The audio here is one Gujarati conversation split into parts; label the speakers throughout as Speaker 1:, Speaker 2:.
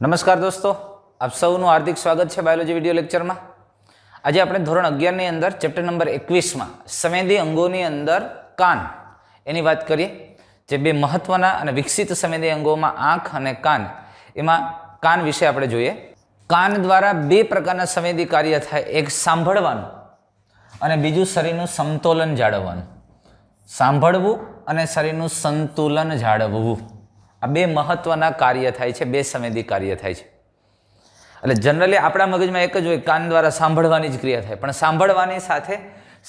Speaker 1: નમસ્કાર દોસ્તો, આપ સૌનું હાર્દિક સ્વાગત છે બાયોલોજી વિડીયો લેક્ચરમાં. આજે આપણે ધોરણ 11ની અંદર ચેપ્ટર નંબર 21માં સંવેદી અંગોની અંદર કાન એની વાત કરીએ. જે બે મહત્વના અને વિકસિત સંવેદી અંગોમાં આંખ અને કાન, એમાં કાન વિશે આપણે જોઈએ. કાન દ્વારા બે પ્રકારના સંવેદી કાર્ય થાય, એક સાંભળવાનું અને બીજું શરીરનું સમતોલન જાળવવાનું. સાંભળવું અને શરીરનું સંતુલન જાળવવું, આ બે મહત્વના કાર્ય થાય છે, બે સંવેદી કાર્ય થાય છે. એટલે જનરલી આપણા મગજમાં એક જ હોય, કાન દ્વારા સાંભળવાની જ ક્રિયા થાય, પણ સાંભળવાની સાથે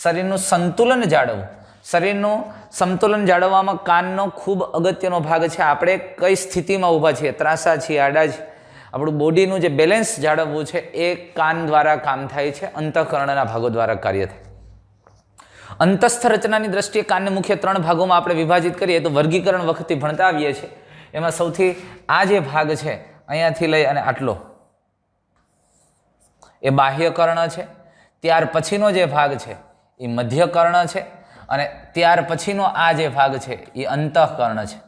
Speaker 1: શરીરનું સંતુલન જાળવવું, શરીરનું સંતુલન જાળવવામાં કાનનો ખૂબ અગત્યનો ભાગ છે. આપણે કઈ સ્થિતિમાં ઊભા છીએ, ત્રાંસા છીએ, આડા છીએ, આપણું બોડીનું જે બેલેન્સ જાળવવું છે એ કાન દ્વારા કામ થાય છે, અંતઃકરણના ભાગો દ્વારા કાર્ય થાય. અંતસ્થ રચનાની દ્રષ્ટિએ કાનને મુખ્ય 3 ભાગોમાં આપણે વિભાજિત કરીએ તો વર્ગીકરણ વખતે ભણતા આવીએ છીએ. એમાં સૌથી આ જે ભાગ છે અહીંયાથી લઈ અને આટલો એ બાહ્યકર્ણ છે, ત્યાર પછીનો જે ભાગ છે એ મધ્યકર્ણ છે, અને ત્યાર પછીનો આ જે ભાગ છે એ અંતઃકર્ણ છે.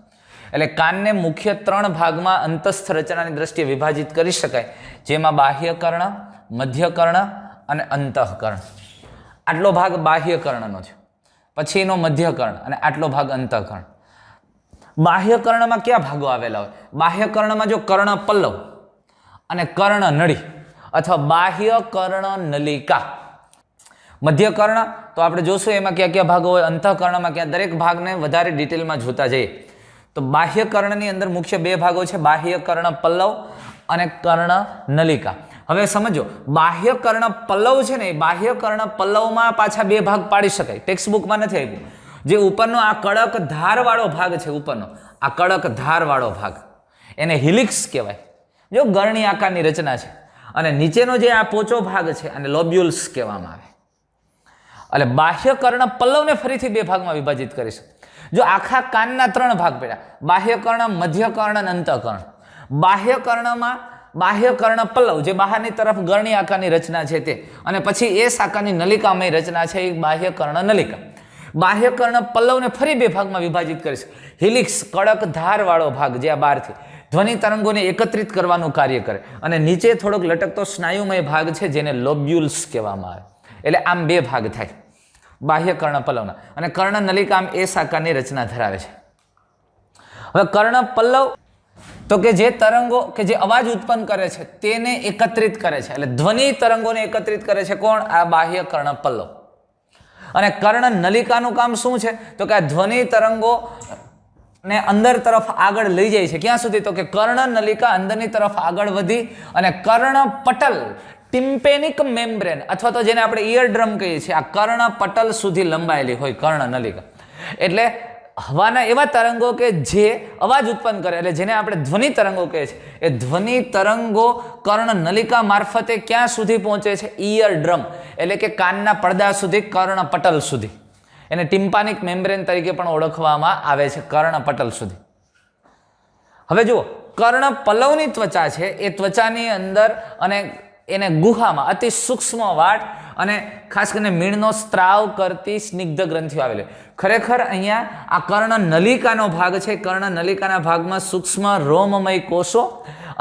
Speaker 1: એટલે કાનને મુખ્ય 3 ભાગમાં અંતસ્થ રચનાની દ્રષ્ટિએ વિભાજિત કરી શકાય, જેમાં બાહ્યકર્ણ, મધ્યકર્ણ અને અંતઃકર્ણ. આટલો ભાગ બાહ્યકર્ણનો છે, પછીનો મધ્યકર્ણ અને આટલો ભાગ અંતઃકર્ણ. બાહ્યકર્ણમાં કયા ભાગો આવેલા હોય? બાહ્યકર્ણમાં જો કર્ણ પલ્લવ અને કર્ણ નળી અથવા બાહ્ય કર્ણ નલિકા. મધ્યકર્ણ તો આપણે જોશું એમાં કયા કયા ભાગો હોય. અંતઃકર્ણમાં ક્યાં, દરેક ભાગને વધારે ડિટેલમાં જોતા જઈએ તો બાહ્યકર્ણની અંદર મુખ્ય 2 ભાગો છે, બાહ્ય કર્ણ પલ્લવ અને કર્ણ નલિકા. હવે સમજો, બાહ્ય કર્ણ પલ્લવ છે ને, એ બાહ્ય કર્ણ પલ્લવમાં પાછા 2 ભાગ પાડી શકાય, ટેક્સ્ટબુકમાં નથી આપ્યું. જે ઉપરનો આ કડક ધારવાળો ભાગ છે, ઉપરનો આ કડક ધારવાળો ભાગ, એને હિલિક્સ કહેવાય, જો ગરણી આકારની રચના છે. અને નીચેનો જે આ પોચો ભાગ છે અને લોબ્યુલ્સ કહેવામાં આવે. એટલે બાહ્ય કર્ણ પલ્લવને ફરીથી 2 ભાગમાં વિભાજિત કરીશું. જો આખા કાનના 3 ભાગ પડ્યા, બાહ્યકર્ણ, મધ્યકર્ણ અને અંતઃકર્ણ. બાહ્યકર્ણમાં બાહ્યકર્ણ પલ્લવ, જે બહારની તરફ ગરણી આકારની રચના છે તે, અને પછી એ શાખાની નલિકામય રચના છે એ બાહ્યકર્ણ નલિકા. બાહ્યકર્ણ પલ્લવને ફરી 2 ભાગમાં વિભાજિત કરીશું. હિલિક્સ, કડક ધારવાળો ભાગ, જે આ બહારથી ધ્વનિ તરંગોને એકત્રિત કરવાનું કાર્ય કરે, અને નીચે થોડોક લટકતો સ્નાયુમય ભાગ છે જેને લોબ્યુલ્સ કહેવામાં આવે. એટલે આમ 2 ભાગ થાય બાહ્યકર્ણ પલ્લવના, અને કર્ણ નલિકા આમ એ શાખાની રચના ધરાવે છે. હવે કર્ણ પલ્લવ તો કે જે તરંગો કે જે અવાજ ઉત્પન્ન કરે છે તેને એકત્રિત કરે છે, એટલે ધ્વનિ તરંગોને એકત્રિત કરે છે કોણ? આ બાહ્યકર્ણ પલ્લવ. અને કર્ણ નલિકાનું કામ શું છે? તો કે આ ધ્વનિ તરંગો ને અંદર તરફ આગળ લઈ જાય છે. ક્યાં સુધી? તો કે કર્ણ નલિકા અંદરની તરફ આગળ વધી અને કર્ણ પટલ, ટિમ્પેનિક મેમ્બ્રેન અથવા તો જેને આપણે ઇયર ડ્રમ કહીએ છીએ, આ કર્ણ પટલ સુધી લંબાયેલી હોય કર્ણ નલિકા. એટલે હવાના એવા તરંગો કે જે અવાજ ઉત્પન્ન કરે, એટલે જેને આપણે ધ્વનિ તરંગો કહીએ છીએ, એ ધ્વનિ તરંગો કર્ણ નલિકા મારફતે ક્યાં સુધી પહોંચે છે? ઇયર ડ્રમ, એટલે કે કાનના પડદા સુધી, કર્ણ પટલ સુધી. એને ટિમ્પાનિક મેમ્બ્રેન તરીકે પણ ઓળખવામાં આવે છે, કર્ણ પટલ સુધી. હવે જુઓ, કર્ણ પલ્લવની ત્વચા છે એ ત્વચાની અંદર અને એને ગુહામાં અતિ સૂક્ષ્મ વાટ અને ખાસ કરીને મીણનો સ્ત્રાવ કરતી સ્નિગ્ધ ગ્રંથિઓ આવેલી. ખરેખર અહીંયા આ કર્ણ નલિકાનો ભાગ છે. કર્ણ નલિકાના ભાગમાં સૂક્ષ્મ રોમમય કોષો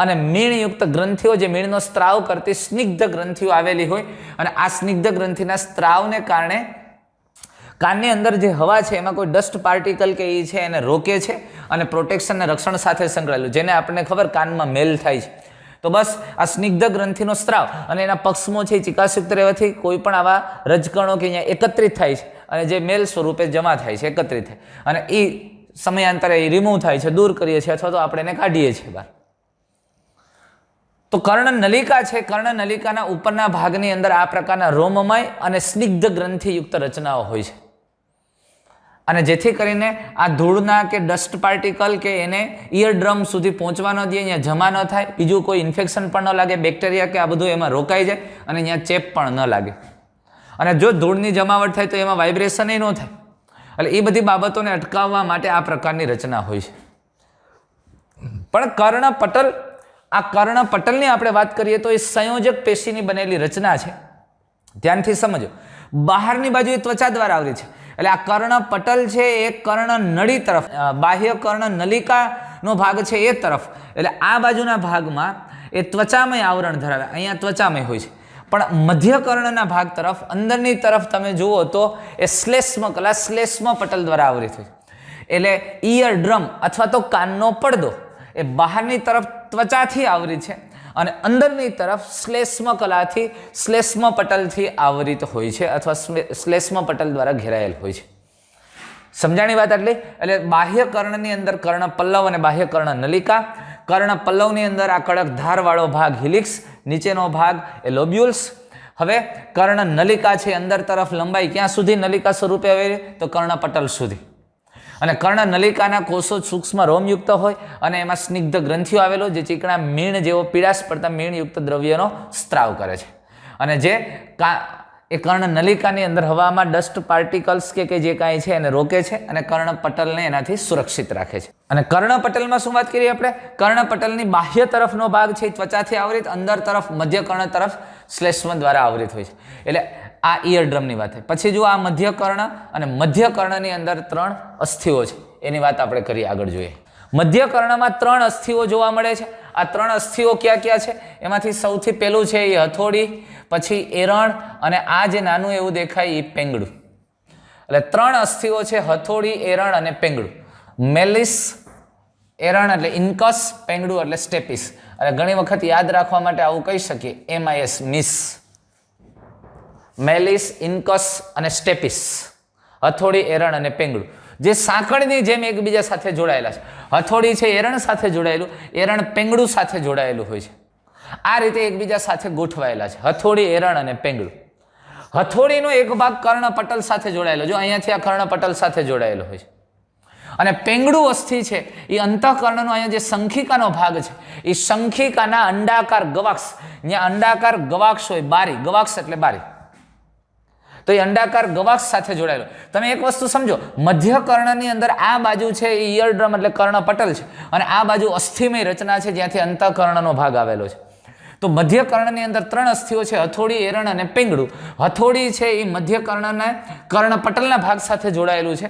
Speaker 1: અને મીણયુક્ત ગ્રંથિઓ, જે મીણનો સ્ત્રાવ કરતી સ્નિગ્ધ ગ્રંથિઓ આવેલી હોય, અને આ સ્નિગ્ધ ગ્રંથિના સ્ત્રાવને કારણે કાનની અંદર જે હવા છે એમાં કોઈ ડસ્ટ પાર્ટિકલ કે એ છે એને રોકે છે, અને પ્રોટેક્શન અને રક્ષણ સાથે સંકળાયેલું, જેને આપણને ખબર કાનમાં મેલ થાય છે. તો બસ આ સ્નિગ્ધ ગ્રંથિનો સ્ત્રાવ અને એના પક્ષમો છે ચિકાસયુક્ત રહેવાથી કોઈ પણ આવા રજકણો કે અહીંયા એકત્રિત થાય છે, અને જે મેલ સ્વરૂપે જમા થાય છે, એકત્રિત થાય, અને એ સમયાંતરે એ રિમૂવ થાય છે, દૂર કરીએ છીએ, અથવા તો આપણે એને કાઢીએ છીએ બહાર. તો કર્ણ નલિકા છે, કર્ણ નલિકાના ઉપરના ભાગની અંદર આ પ્રકારના રોમમય અને સ્નિગ્ધ ગ્રંથિયુક્ત રચનાઓ હોય છે, અને જેથી કરીને આ ધૂળના કે ડસ્ટ પાર્ટિકલ કે એને ઇયર ડ્રમ સુધી પહોંચવા ન દે, અહીંયા જમા ન થાય, બીજું કોઈ ઇન્ફેક્શન પણ ન લાગે, બેક્ટેરિયા કે આ બધું એમાં રોકાઈ જાય, અને અહીંયા ચેપ પણ ન લાગે. અને જો ધૂળની જમાવટ થાય તો એમાં વાઇબ્રેશન ન થાય. એટલે એ બધી બાબતોને અટકાવવા માટે આ પ્રકારની રચના હોય છે. પણ કર્ણ પટલ, આ કર્ણ પટલની આપણે વાત કરીએ તો એ સંયોજક પેશીની બનેલી રચના છે. ધ્યાનથી સમજો, બહારની બાજુ એ ત્વચા દ્વારા આવરી છે, એટલે આ કર્ણ પટલ છે એ કર્ણ નળી તરફ, બાહ્ય કર્ણ નલિકા નો ભાગ છે એ તરફ, એટલે આ બાજુના ભાગમાં એ ત્વચામય આવરણ ધરાવે, અહીંયા ત્વચામય હોય છે, પણ મધ્યકર્ણના ભાગ તરફ અંદરની તરફ તમે જુઓ તો એ શ્લેષ્મ કલા શ્લેષ્મ પટલ દ્વારા આવરિત હોય. એટલે ઇયર ડ્રમ અથવા તો કાનનો પડદો એ બહારની તરફ ત્વચાથી આવરિત છે અને અંદરની તરફ શ્લેષ્મ કલાથી શ્લેષ્મ પટલથી આવરિત હોય છે અથવા શ્લેષ્મ પટલ દ્વારા ઘેરાયેલ હોય છે. સમજાણી વાત આટલી? એટલે બાહ્ય કર્ણની અંદર કર્ણ પલ્લવ અને બાહ્ય કર્ણ નલિકા. કર્ણ પલ્લવની અંદર આ કડક ધારવાળો ભાગ હિલિક્સ, નીચેનો ભાગ એ લોબ્યુલ્સ. હવે કર્ણ નલિકા છે, અંદર તરફ લંબાઈ ક્યાં સુધી નલિકા સ્વરૂપે આવે તો કર્ણપટલ સુધી. અને કર્ણ નલિકાના કોષો સૂક્ષ્મ રોમયુક્ત હોય અને એમાં સ્નિગ્ધ ગ્રંથિઓ આવેલો જે ચીકણા મીણ જેવો પીળાશ પડતા મીણયુક્ત દ્રવ્યનો સ્ત્રાવ કરે છે અને જે એ કર્ણ નલિકાની અંદર હવામાં ડસ્ટ પાર્ટિકલ્સ કે જે કાંઈ છે એને રોકે છે અને કર્ણપટલને એનાથી સુરક્ષિત રાખે છે. અને કર્ણપટલમાં શું વાત કરીએ આપણે? કર્ણપટલની બાહ્ય તરફનો ભાગ છે ત્વચાથી આવરિત, અંદર તરફ મધ્ય કર્ણ તરફ શ્લેષ્મ દ્વારા આવરિત હોય છે. એટલે આ ઇયર ડ્રમની વાત. પછી જુઓ આ મધ્ય કર્ણ અને મધ્ય કર્ણની અંદર 3 અસ્થિઓ છે, એની વાત આપણે કરીએ, આગળ જોઈએ. મધ્ય કર્ણમાં 3 અસ્થિઓ જોવા મળે છે. આ 3 અસ્થિઓ ક્યાં ક્યાં છે? એમાંથી સૌથી પહેલું છે એ હથોડી, પછી એરણ અને આ જે નાનું એવું દેખાય એ પેંગડું. એટલે 3 અસ્થિઓ છે, હથોડી, એરણ અને પેંગડું. મેલિસ, એરણ એટલે ઇન્કસ, પેંગડું એટલે સ્ટેપિસ. અને ઘણી વખત યાદ રાખવા માટે આવું કહી શકીએ, MIS મિસ. મેલિસ, ઇન્કસ અને સ્ટેપિસ, હથોડી, એરણ અને પેંગડું, જે સાંકળની જેમ એકબીજા સાથે જોડાયેલા છે. હથોડી છે એરણ સાથે જોડાયેલું, એરણ પેંગડું સાથે જોડાયેલું હોય છે. આ રીતે એકબીજા સાથે ગોઠવાયેલા છે હથોડી, એરણ અને પેંગડું. હથોડીનો એક ભાગ કર્ણપટલ સાથે જોડાયેલો, જો અહીંયાથી આ કર્ણપટલ સાથે જોડાયેલો હોય છે. અને પેંગડું અસ્થિ છે એ અંતઃકર્ણનો અહીંયા જે શંખિકાનો ભાગ છે એ શંખિકાના અંડાકાર ગવાક્ષ, જ્યાં અંડાકાર ગવાક્ષ હોય, બારી, ગવાક્ષ એટલે બારી, તો એ અંડાકાર ગવાક્ષ સાથે જોડાયેલો. તમે એક વસ્તુ સમજો, મધ્ય કર્ણની અંદર આ બાજુ છે એ ઇયર ડ્રમ એટલે કર્ણપટલ છે અને આ બાજુ અસ્થિમય રચના છે જ્યાંથી અંતઃકર્ણનો ભાગ આવેલો છે. તો મધ્ય કર્ણની અંદર 3 અસ્થિઓ છે, હથોડી, એરણ અને પેંગડું. હથોડી છે એ મધ્ય કર્ણના કર્ણપટલના ભાગ સાથે જોડાયેલું છે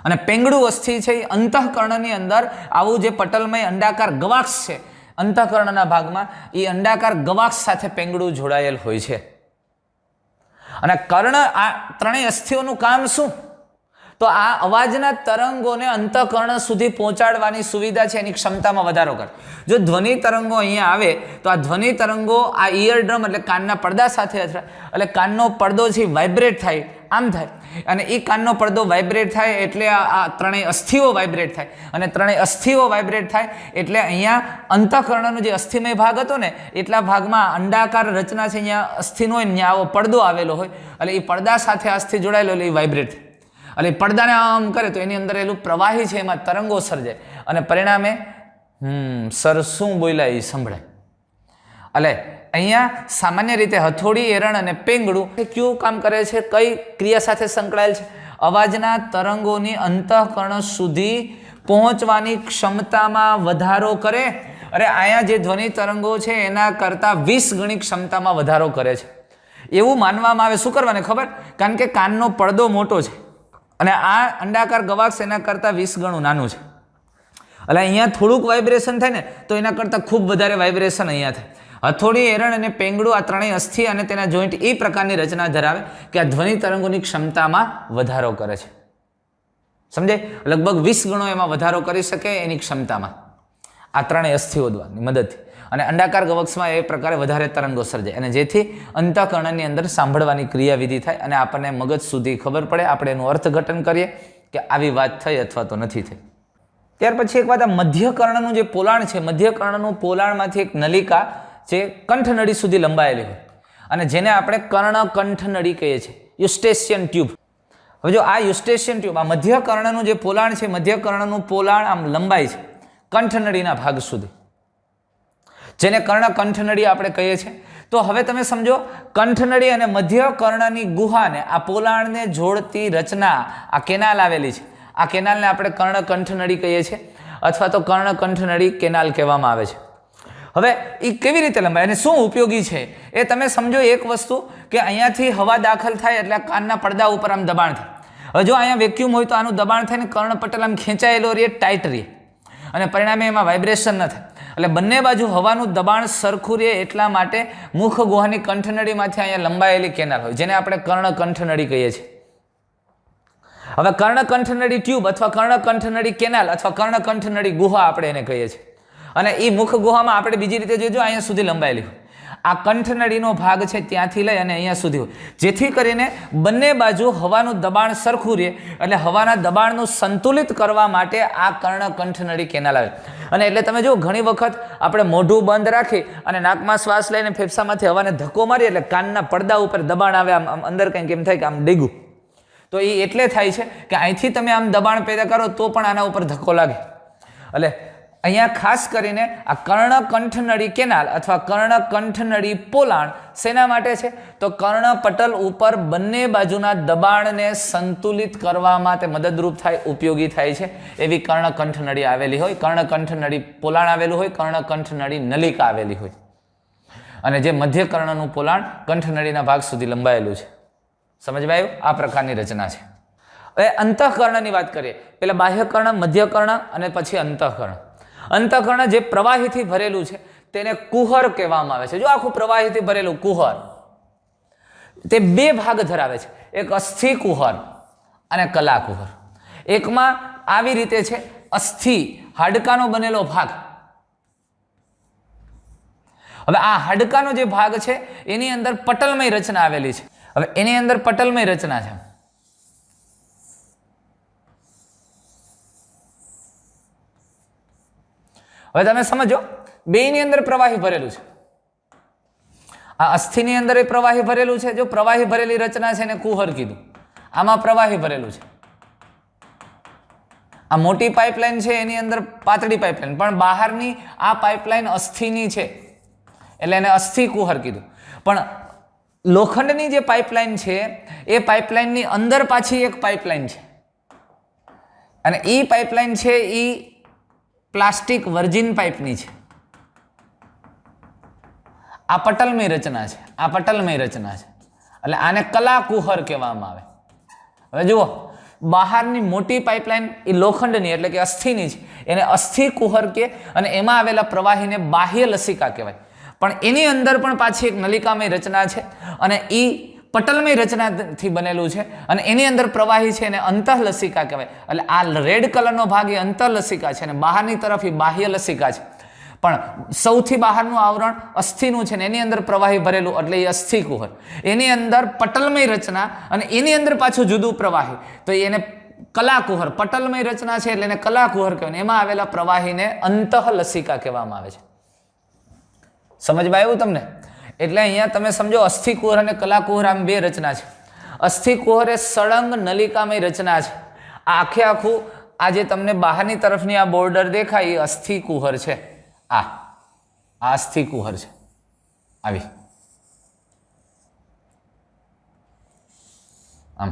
Speaker 1: અને પેંગડું અસ્થિ છે એ અંતઃકર્ણની અંદર આવું જે પટલમય અંડાકાર ગવાક્ષ છે અંતઃકર્ણના ભાગમાં, એ અંડાકાર ગવાક્ષ સાથે પેંગડું જોડાયેલ હોય છે. અને કર્ણ, આ 3 અસ્થિઓનું કામ શું? તો આ અવાજના તરંગોને અંતઃકર્ણ સુધી પહોંચાડવાની સુવિધા છે, એની ક્ષમતામાં વધારો કરે. જો ધ્વનિ તરંગો અહીંયા આવે તો આ ધ્વનિ તરંગો આ ઇયર ડ્રમ એટલે કાનના પડદા સાથે અથડાય, એટલે કાનનો પડદો છે વાઇબ્રેટ થાય, આમ થાય, અને એ કાનનો પડદો વાઇબ્રેટ થાય એટલે આ 3 અસ્થિઓ વાઇબ્રેટ થાય, અને 3 અસ્થિઓ વાઇબ્રેટ થાય એટલે અહીંયા અંતઃકર્ણનો જે અસ્થિમય ભાગ હતો ને એટલા ભાગમાં અંડાકાર રચના છે, અહીંયા અસ્થિનો હોય, ત્યાં આવો પડદો આવેલો હોય, એટલે એ પડદા સાથે અસ્થિ જોડાયેલો એટલે એ વાઇબ્રેટ થાય. એટલે પડદાને આમ કરે તો એની અંદર એલું પ્રવાહી છે એમાં તરંગો સર્જાય અને પરિણામે સર શું બોલ્યા એ સંભળાય. એટલે અહીંયા સામાન્ય રીતે હથોડી, એરણ અને પેંગડું કયું કામ કરે છે, કઈ ક્રિયા સાથે સંકળાયેલ છે? અવાજના તરંગોની અંતઃકર્ણ સુધી પહોંચવાની ક્ષમતામાં વધારો કરે. અરે અહીંયા જે ધ્વનિ તરંગો છે એના કરતાં 20 ગણી ક્ષમતામાં વધારો કરે છે એવું માનવામાં આવે. શું કરવાને ખબર? કારણ કે કાનનો પડદો મોટો છે અને આ અંડાકાર ગવાક્ષ એના કરતાં 20 ગણું નાનું છે. એટલે અહીંયા થોડુંક વાઇબ્રેશન થાય ને તો એના કરતાં ખૂબ વધારે વાઇબ્રેશન અહીંયા થાય. હથોડી, એરણ અને પેંગડું આ 3 અસ્થિ અને તેના જોઈન્ટ એ પ્રકારની રચના ધરાવે કે આ ધ્વનિ તરંગોની ક્ષમતામાં વધારો કરે છે. સમજાય? લગભગ 20 ગણો એમાં વધારો કરી શકે એની ક્ષમતામાં આ 3 અસ્થિઓ દ્વારાની મદદથી. અને અંડાકાર ગવાક્ષમાં એ પ્રકારે વધારે તરંગો સર્જાય અને જેથી અંતઃકર્ણની અંદર સાંભળવાની ક્રિયાવિધિ થાય અને આપણને મગજ સુધી ખબર પડે, આપણે એનું અર્થઘટન કરીએ કે આવી વાત થઈ અથવા તો નથી થઈ. ત્યાર પછી એક વાત, આ મધ્યકર્ણનું જે પોલાણ છે, મધ્યકર્ણનું પોલાણમાંથી એક નલિકા જે કંઠનળી સુધી લંબાયેલી હોય અને જેને આપણે કર્ણકંઠનળી કહીએ છીએ, યુસ્ટેશિયન ટ્યુબ. હવે જો આ યુસ્ટેશિયન ટ્યુબ, આ મધ્યકર્ણનું જે પોલાણ છે, મધ્યકર્ણનું પોલાણ આમ લંબાય છે કંઠનળીના ભાગ સુધી, જેને કર્ણકંઠનળી આપણે કહીએ છીએ. તો હવે તમે સમજો, કંઠનળી અને મધ્યકર્ણની ગુહાને, આ પોલાણને જોડતી રચના, આ કેનાલ આવેલી છે, આ કેનાલને આપણે કર્ણકંઠનળી કહીએ છીએ અથવા તો કર્ણકંઠનળી કેનાલ કહેવામાં આવે છે. હવે એ કેવી રીતે લંબાય અને શું ઉપયોગી છે એ તમે સમજો. એક વસ્તુ કે અહીંયાથી હવા દાખલ થાય એટલે કાનના પડદા ઉપર આમ દબાણ થાય. હવે જો અહીંયા વેક્યુમ હોય તો આનું દબાણ થાય ને કર્ણપટલ આમ ખેંચાયેલો રહે, ટાઈટ રહે, અને પરિણામે એમાં વાઇબ્રેશન ન થાય. એટલે બંને બાજુ હવાનું દબાણ સરખું રહે એટલા માટે મુખ ગુહાની કંઠનળીમાંથી અહીંયા લંબાયેલી કેનાલ હોય, જેને આપણે કર્ણકંઠનળી કહીએ છીએ. હવે કર્ણકંઠનળી ટ્યુબ અથવા કર્ણકંઠનળી કેનાલ અથવા કર્ણકંઠનળી ગુહા આપણે એને કહીએ છીએ. અને એ મુખ ગુહામાં આપણે બીજી રીતે જોજો, અહીંયા સુધી લંબાયેલી હોય. આ કંઠનળીનો ભાગ છે ત્યાંથી લઈ અને અહીંયા સુધી હોય, જેથી કરીને બંને બાજુ હવાનું દબાણ સરખું રહે. એટલે હવાના દબાણનું સંતુલિત કરવા માટે આ કર્ણકંઠનળી કેનાલ આવે. અને એટલે તમે જુઓ, ઘણી વખત આપણે મોઢું બંધ રાખી અને નાકમાં શ્વાસ લઈને ફેફસામાંથી હવાને ધક્કો મારીએ એટલે કાનના પડદા ઉપર દબાણ આવે, આમ અંદર કંઈક એમ થાય કે આમ ડેગું. તો એ એટલે થાય છે કે અહીંથી તમે આમ દબાણ પેદા કરો તો પણ આના ઉપર ધક્કો લાગે. એટલે અહીંયા ખાસ કરીને આ કર્ણકંઠનળી કેનાલ અથવા કર્ણકંઠનળી પોલાણ શેના માટે છે? તો કર્ણપટલ ઉપર બંને બાજુના દબાણને સંતુલિત કરવામાં તે મદદરૂપ થાય, ઉપયોગી થાય છે એવી કર્ણકંઠનળી આવેલી હોય. કર્ણકંઠનળી પોલાણ આવેલું હોય, કર્ણકંઠનળી નલિકા આવેલી હોય. અને જે મધ્ય કર્ણનું પોલાણ કંઠનળીના ભાગ સુધી લંબાયેલું છે. સમજમાં આવ્યું? આ પ્રકારની રચના છે. હવે અંતઃકર્ણની વાત કરીએ. પેલા બાહ્યકર્ણ, મધ્યકર્ણ અને પછી અંતઃકર્ણ. અંતઃકર્ણ જે પ્રવાહીથી ભરેલું છે તેને કુહર કહેવામાં આવે છે. જો આખું પ્રવાહીથી ભરેલું કુહર, તે બે ભાગ ધરાવે છે, એક અસ્થિ કુહર અને કલા કુહર. એકમાં આવી રીતે છે, અસ્થિ હાડકાનો બનેલો ભાગ. હવે આ હાડકાનો જે ભાગ છે એની અંદર પટલમય રચના આવેલી છે. હવે એની અંદર પટલમય રચના છે. હવે તમે સમજો, બેની અંદર પ્રવાહી ભરેલું છે. આ અસ્થિની અંદર એ પ્રવાહી ભરેલું છે. જો પ્રવાહી ભરેલી રચના છે એને કુહર કીધું. આમાં પ્રવાહી ભરેલું છે. આ મોટી પાઇપલાઇન છે એની અંદર પાતળી પાઇપલાઇન, પણ બહારની આ પાઇપલાઇન અસ્થિની છે એટલે એને અસ્થિ કુહર કીધું. પણ લોખંડની જે પાઇપલાઇન છે એ પાઇપલાઇનની અંદર પાછી એક પાઇપલાઇન છે, અને એ પાઇપલાઇન છે એ પ્લાસ્ટિક વર્જિન પાઇપની છે. આ પટલમય રચના છે. આ પટલમય રચના છે એટલે આને કલા કુહર કહેવામાં આવે. હવે જુઓ, બહારની મોટી પાઇપલાઇન એ લોખંડની એટલે કે અસ્થિની છે, એને અસ્થિ કુહર કે, અને એમાં આવેલા પ્રવાહીને બાહ્ય લસિકા કહેવાય. પણ એની અંદર પણ પાછી એક નલિકામય રચના છે અને એ પટલમય રચનાથી બનેલું છે, અને એની અંદર પ્રવાહી છે એને અંતઃલસિકા કહેવાય. એટલે આ રેડ કલરનો ભાગ એ અંતઃલસિકા છે અને બહારની તરફ એ બાહ્ય લસિકા છે. પણ સૌથી બહારનું આવરણ અસ્થિનું છે ને એની અંદર પ્રવાહી ભરેલું એટલે એ અસ્થિ કુહર. એની અંદર પટલમય રચના અને એની અંદર પાછું જુદું પ્રવાહી, તો એને કલા કુહર. પટલમય રચના છે એટલે એને કલા કુહર કહેવાય. એમાં આવેલા પ્રવાહીને અંતઃલસિકા કહેવામાં આવે છે. સમજમાં આવ્યું તમને? એટલે અહીંયા તમે સમજો, અસ્થિ કુહર અને કલા કુહર આમ બે રચના છે. અસ્થિ કુહર એ સળંગ નલિકામય રચના છે. આ આખે આખું આ જે તમને બહારની તરફની આ બોર્ડર દેખાય એ અસ્થિ કુહર છે. આ અસ્થિ કુહર છે. આવી આમ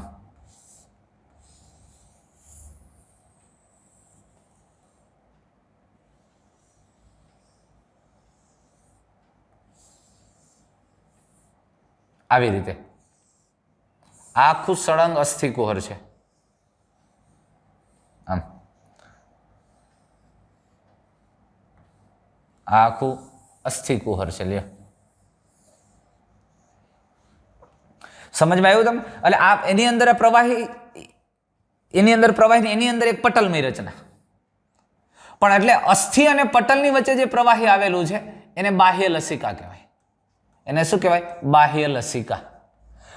Speaker 1: આવી રીતે આખું સળંગ અસ્થિ કુહર છે. આમ આખું અસ્થિ કુહર છે. લ્યો, સમજમાં આવ્યું તમે? એટલે આ એની અંદર પ્રવાહી, એની અંદર પ્રવાહી, એની અંદર એક પટલમય રચના. પણ એટલે અસ્થિ અને પટલની વચ્ચે જે પ્રવાહી આવેલું છે એને બાહ્ય લસિકા કહેવાય. એને શું કહેવાય? બાહ્ય લસિકા.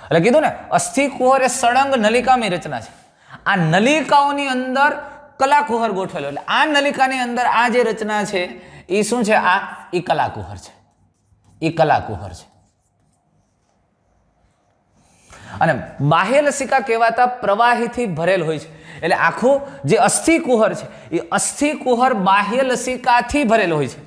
Speaker 1: એટલે કીધું ને, અસ્થિ કુહર એ સળંગ નલિકામય રચના છે. આ નલિકાઓની અંદર કલા કુહર ગોઠવેલો. એટલે આ નલિકાની અંદર આ જે રચના છે એ શું છે? આ ઈ કલા કુહર છે. ઈ કલા કુહર છે. અને બાહ્ય લસિકા કહેવાતા પ્રવાહીથી ભરેલ હોય છે. એટલે આખું જે અસ્થિ કુહર છે એ અસ્થિ કુહર બાહ્ય લસિકાથી ભરેલ હોય છે.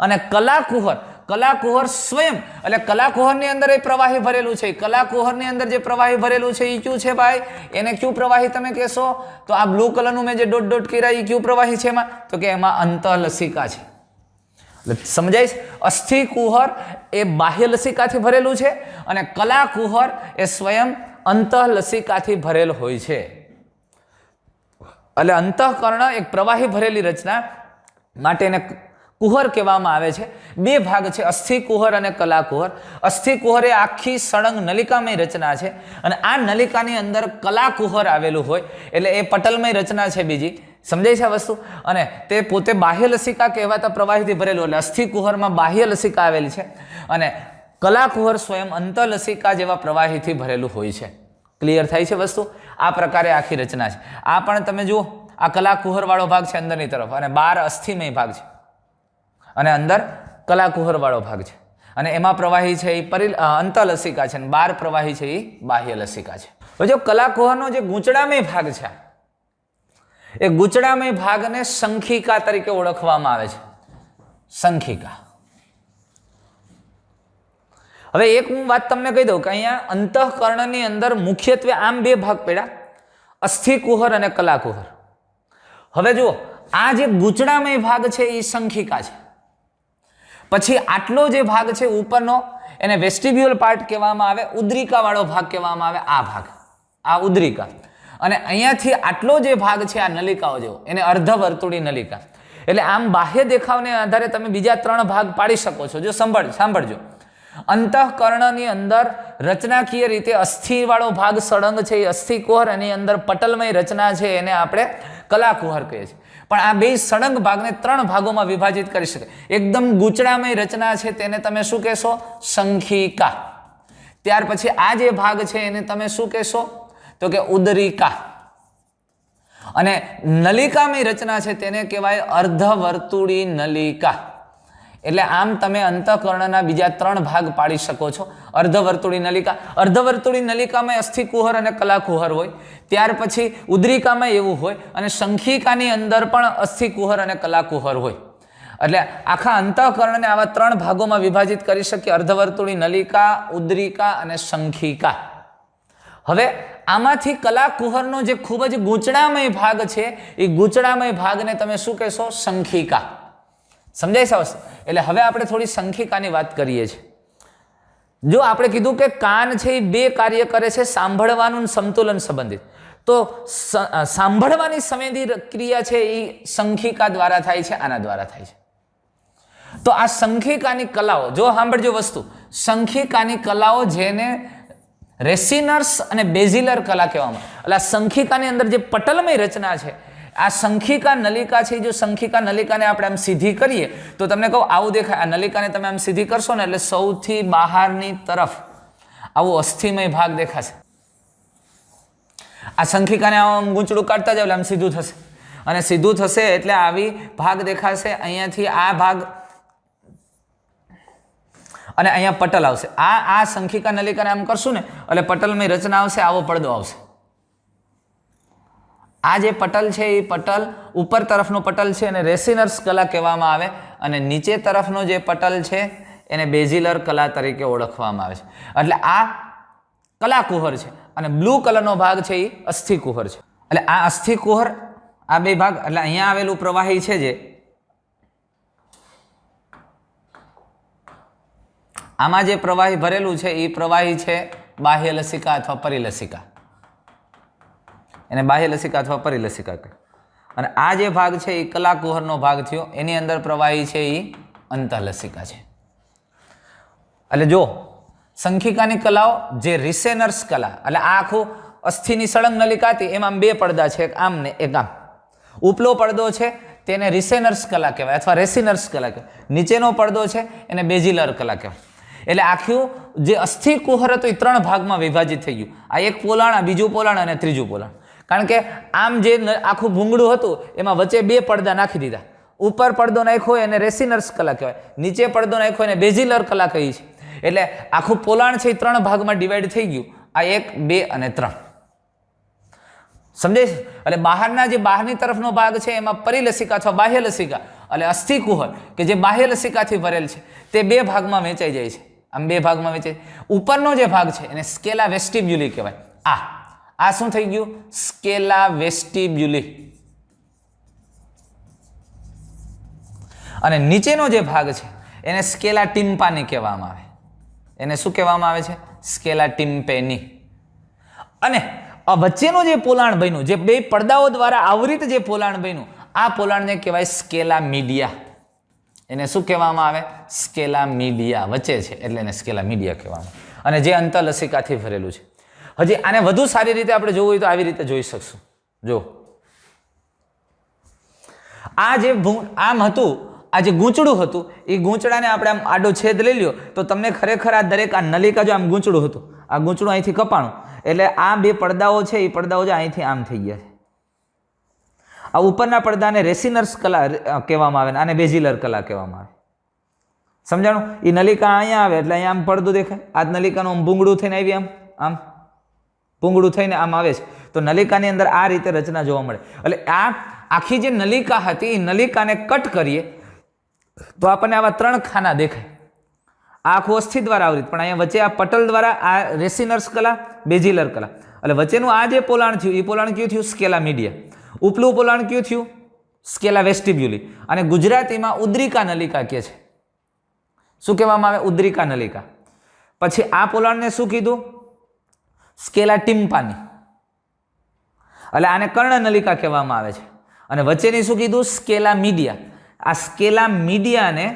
Speaker 1: અને કલા કુહર સ્વયં, એટલે કલા કુહરની અંદર એ પ્રવાહી ભરેલું છે. કલા કુહરની અંદર જે પ્રવાહી ભરેલું છે એ ક્યુ છે ભાઈ? એને ક્યુ પ્રવાહી તમે કહેશો? તો આ બ્લુ કલરનું મેં જે ડોટ ડોટ કર્યા એ ક્યુ પ્રવાહી છે એમાં? તો કે એમાં અંતઃલસિકા છે. એટલે સમજાય? અસ્થિ કુહર એ બાહ્ય લસિકાથી ભરેલું છે અને કલા કુહર એ સ્વયં અંતઃલસિકાથી ભરેલ હોય છે. એટલે અંતઃકર્ણ એક પ્રવાહી ભરેલી રચના, માટે એને કુહર કહેવામાં આવે છે. બે ભાગ છે, અસ્થિ કુહર અને કલા કુહર. અસ્થિ કુહર એ આખી સળંગ નલિકામય રચના છે અને આ નલિકાની અંદર કલા કુહર આવેલું હોય એટલે એ પટલમય રચના છે બીજી. સમજાય છે આ વસ્તુ? અને તે પોતે બાહ્ય લસિકા કહેવાતા પ્રવાહીથી ભરેલું એટલે અસ્થિ કુહરમાં બાહ્ય લસિકા આવેલી છે અને કલા કુહર સ્વયં અંતલસિકા જેવા પ્રવાહીથી ભરેલું હોય છે. ક્લિયર થાય છે વસ્તુ? આ પ્રકારે આખી રચના છે. આ પણ તમે જુઓ, આ કલા કુહર વાળો ભાગ છે અંદરની તરફ અને બહાર અસ્થિમય ભાગ છે અને અંદર કલા કુહર વાળો ભાગ છે અને એમાં પ્રવાહી છે એ અંતલસિકા છે અને બહાર પ્રવાહી છે એ બાહ્ય લસિકા છે. હવે જો કલા કુહરનો જે ગૂંચળામય ભાગ છે એ ગૂંચળામય ભાગને શંખિકા તરીકે ઓળખવામાં આવે છે. શંખિકા. હવે એક હું વાત તમને કહી દઉં કે અહીંયા અંતઃકરણની અંદર મુખ્યત્વે આમ બે ભાગ પડ્યા, અસ્થિ કુહર અને કલા કુહર. હવે જુઓ, આ જે ગૂંચળામય ભાગ છે એ શંખિકા છે. પછી આટલો જે ભાગ છે ઉપરનો એને વેસ્ટિબ્યુલ પાર્ટ કહેવામાં આવે, ઉદ્રિકા વાળો ભાગ કહેવામાં આવે. આ ભાગ, આ ઉદ્રિકા. અને અહીંયાથી આટલો જે ભાગ છે આ નલિકાઓ જેવો, એને અર્ધવર્તુળી નલિકા. એટલે આમ બાહ્ય દેખાવને આધારે તમે બીજા ત્રણ ભાગ પાડી શકો છો. જો સાંભળજો, અંતઃકરણની અંદર રચનાકીય રીતે અસ્થિ વાળો ભાગ સળંગ છે એ અસ્થિ કુહર, એની અંદર પટલમય રચના છે એને આપણે કલા કુહર કહીએ છીએ. પણ આ બે સળંગ ભાગને ત્રણ ભાગોમાં વિભાજિત કરી શકે. એકદમ ગૂંચળામય રચના છે તેને તમે શું કહેશો? શંખિકા. ત્યાર પછી આ જે ભાગ છે એને તમે શું કહેશો? તો કે ઉદરિકા. અને નલિકામય રચના છે તેને કહેવાય અર્ધવર્તુળી નલિકા. એટલે આમ તમે અંતઃકરણના બીજા ત્રણ ભાગ પાડી શકો છો. અર્ધવર્તુળી નલિકા, અર્ધવર્તુળી નલિકામાં અસ્થિ કુહર અને કલા કુહર હોય. ત્યાર પછી ઉદ્રિકામાં એવું હોય અને શંખિકાની અંદર પણ અસ્થિ કુહર અને કલા કુહર હોય. એટલે આખા અંતઃકરણને આવા ત્રણ ભાગોમાં વિભાજિત કરી શકીએ: અર્ધવર્તુળી નલિકા, ઉદ્રિકા અને શંખિકા. હવે આમાંથી કલા કુહરનો જે ખૂબ જ ગૂંચળામય ભાગ છે એ ગૂંચળામય ભાગને તમે શું કહેશો? શંખિકા. સમજાય છે વસ્તુ? એટલે હવે આપણે થોડી શંખિકાની વાત કરીએ છીએ. જો આપણે કીધું કે કાન છે એ બે કાર્ય કરે છે, સાંભળવાનું સમતુલન સંબંધિત. તો સાંભળવાની સંવેદી ક્રિયા છે એ શંખિકા દ્વારા થાય છે, આના દ્વારા થાય છે. તો આ શંખિકાની કલાઓ, જો સાંભળજો વસ્તુ, શંખિકાની કલાઓ જેને રેસિનર્સ અને બેઝિલર કલા કહેવામાં. એટલે આ શંખિકાની અંદર જે પટલમય રચના છે, આ શંખિકા નલિકા છે. જો શંખિકા નલિકાને આપણે આમ સીધી કરીએ તો તમને કહું આવું દેખાય. આ નલિકાને તમે આમ સીધી કરશો ને એટલે સૌથી બહારની તરફ આવું અસ્થિમય ભાગ દેખાશે. આ શંખિકાને આમ ગૂંચળું કાઢતા જાવ એટલે આમ સીધું થશે અને સીધું થશે એટલે આવી ભાગ દેખાશે. અહીંયાથી આ ભાગ અને અહીંયા પટલ આવશે. આ શંખિકા નલિકાને આમ કરશું ને એટલે પટલમય રચના આવશે, આવો પડદો આવશે. આ જે પટલ છે એ પટલ ઉપર તરફનું પટલ છે એને રેસિનર્સ કલા કહેવામાં આવે અને નીચે તરફનો જે પટલ છે એને બેઝિલર કલા તરીકે ઓળખવામાં આવે છે. એટલે આ કલા કુહર છે અને બ્લુ કલરનો ભાગ છે એ અસ્થિ કુહર છે. એટલે આ અસ્થિ કુહર, આ બે ભાગ, એટલે અહીંયા આવેલું પ્રવાહી છે જે આમાં જે પ્રવાહી ભરેલું છે એ પ્રવાહી છે બાહ્ય લસિકા અથવા પરિલસિકા. એને બાહ્ય લસિકા અથવા પરિલસિકા કહે. અને આ જે ભાગ છે એ કલા કુહરનો ભાગ થયો, એની અંદર પ્રવાહી છે એ અંતઃલસિકા છે. એટલે જો શંખિકાની કલાઓ જે રિસેનર્સ કલા, એટલે આ આખું અસ્થિની સળંગ નલિકા હતી, એમાં બે પડદા છે, એક આમ ને એક આમ. ઉપલો પડદો છે તેને રિસેનર્સ કલા કહેવાય અથવા રેસિનર્સ કલા કહેવાય. નીચેનો પડદો છે એને બેઝિલર કલા કહેવાય. એટલે આખું જે અસ્થિ કુહર હતું એ ત્રણ ભાગમાં વિભાજિત થઈ ગયું. આ એક પોલાણ, આ બીજું પોલાણ અને ત્રીજું પોલાણ. કારણ કે આમ જે આખું ભૂંગળું હતું એમાં વચ્ચે બે પડદા નાખી દીધા. ઉપર પડદો નાખ્યો એને રેસિનર્સ કલા કહેવાય, નીચે પડદો નાખ્યો એને બેઝિલર કલા કહી છે. એટલે આખું પોલાણ છે એ ત્રણ ભાગમાં ડિવાઈડ થઈ ગયું. આ 1, 2 અને 3. સમજાય છે? એટલે બહારના જે બહારની તરફનો ભાગ છે એમાં પરિલસિકા અથવા બાહ્ય લસિકા એટલે અસ્થિ કુહર કે જે બાહ્ય લસિકાથી ભરેલ છે તે બે ભાગમાં વહેંચાઈ જાય છે. આમ બે ભાગમાં વહેંચાય. ઉપરનો જે ભાગ છે એને સ્કેલા વેસ્ટિબ્યુલી કહેવાય. આ શું થઈ ગયું? સ્કેલા વેસ્ટિબ્યુલી. અને નીચેનો જે ભાગ છે એને સ્કેલા ટિમ્પાની કહેવામાં આવે. એને શું કહેવામાં આવે છે? સ્કેલા ટિમ્પેની. અને વચ્ચેનું જે પોલાણ બન્યું, જે બે પડદાઓ દ્વારા આવૃત જે પોલાણ બન્યું, આ પોલાણને કહેવાય સ્કેલા મીડિયા. એને શું કહેવામાં આવે? સ્કેલા મીડિયા. વચ્ચે છે એટલે એને સ્કેલા મીડિયા કહેવામાં આવે. અને જે અંતઃલસિકાથી ભરેલું છે. હજી આને વધુ સારી રીતે આપણે જોવું હોય તો આવી રીતે જોઈ શકશું. જો આ જે આમ હતું, આ જે ગૂંચડું હતું, એ ગૂંચડાને આપણે આમ આડો છેદ લઈ લ્યો તો તમને ખરેખર આ દરેક આ નલિકા જો આમ ગૂંચડું હતું, આ ગૂંચડું અહીંથી કપાણું એટલે આ બે પડદાઓ છે એ પડદાઓ જો અહીંથી આમ થઈ ગયા છે. આ ઉપરના પડદાને રેસિનર્સ કલા કહેવામાં આવે, આને બેઝિલર કલા કહેવામાં આવે. સમજાણું? એ નલિકા અહીંયા આવે એટલે અહીંયા આમ પડદું દેખાય. આ નલિકાનું આમ ભૂંગળું થઈને આવી આમ આમ ભૂંગળું થઈને આમ આવે છે. તો નલિકાની અંદર આ રીતે રચના જોવા મળે. એટલે આ આખી જે નલિકા હતી એ નલિકાને કટ કરીએ તો આપણને આવા 3 ખાના દેખાય. આ આખું અસ્થિ દ્વારા આવૃત, પણ અહીંયા વચ્ચે આ પટલ દ્વારા આ રેસિનર્સ કલા, બેઝિલર કલા. એટલે વચ્ચેનું આ જે પોલાણ થયું એ પોલાણ કયું થયું? સ્કેલા મીડિયા. ઉપલું પોલાણ કયું થયું? સ્કેલા વેસ્ટિબ્યુલી. અને ગુજરાતીમાં ઉદ્રિકા નલિકા કહે છે. શું કહેવામાં આવે? ઉદ્રિકા નલિકા. પછી આ પોલાણને શું કીધું? સ્કેલા ટિમ્પાની. એટલે આને કર્ણ નલિકા કહેવામાં આવે છે. અને વચ્ચેની શું કીધું? સ્કેલા મીડિયા. આ સ્કેલા મીડિયાને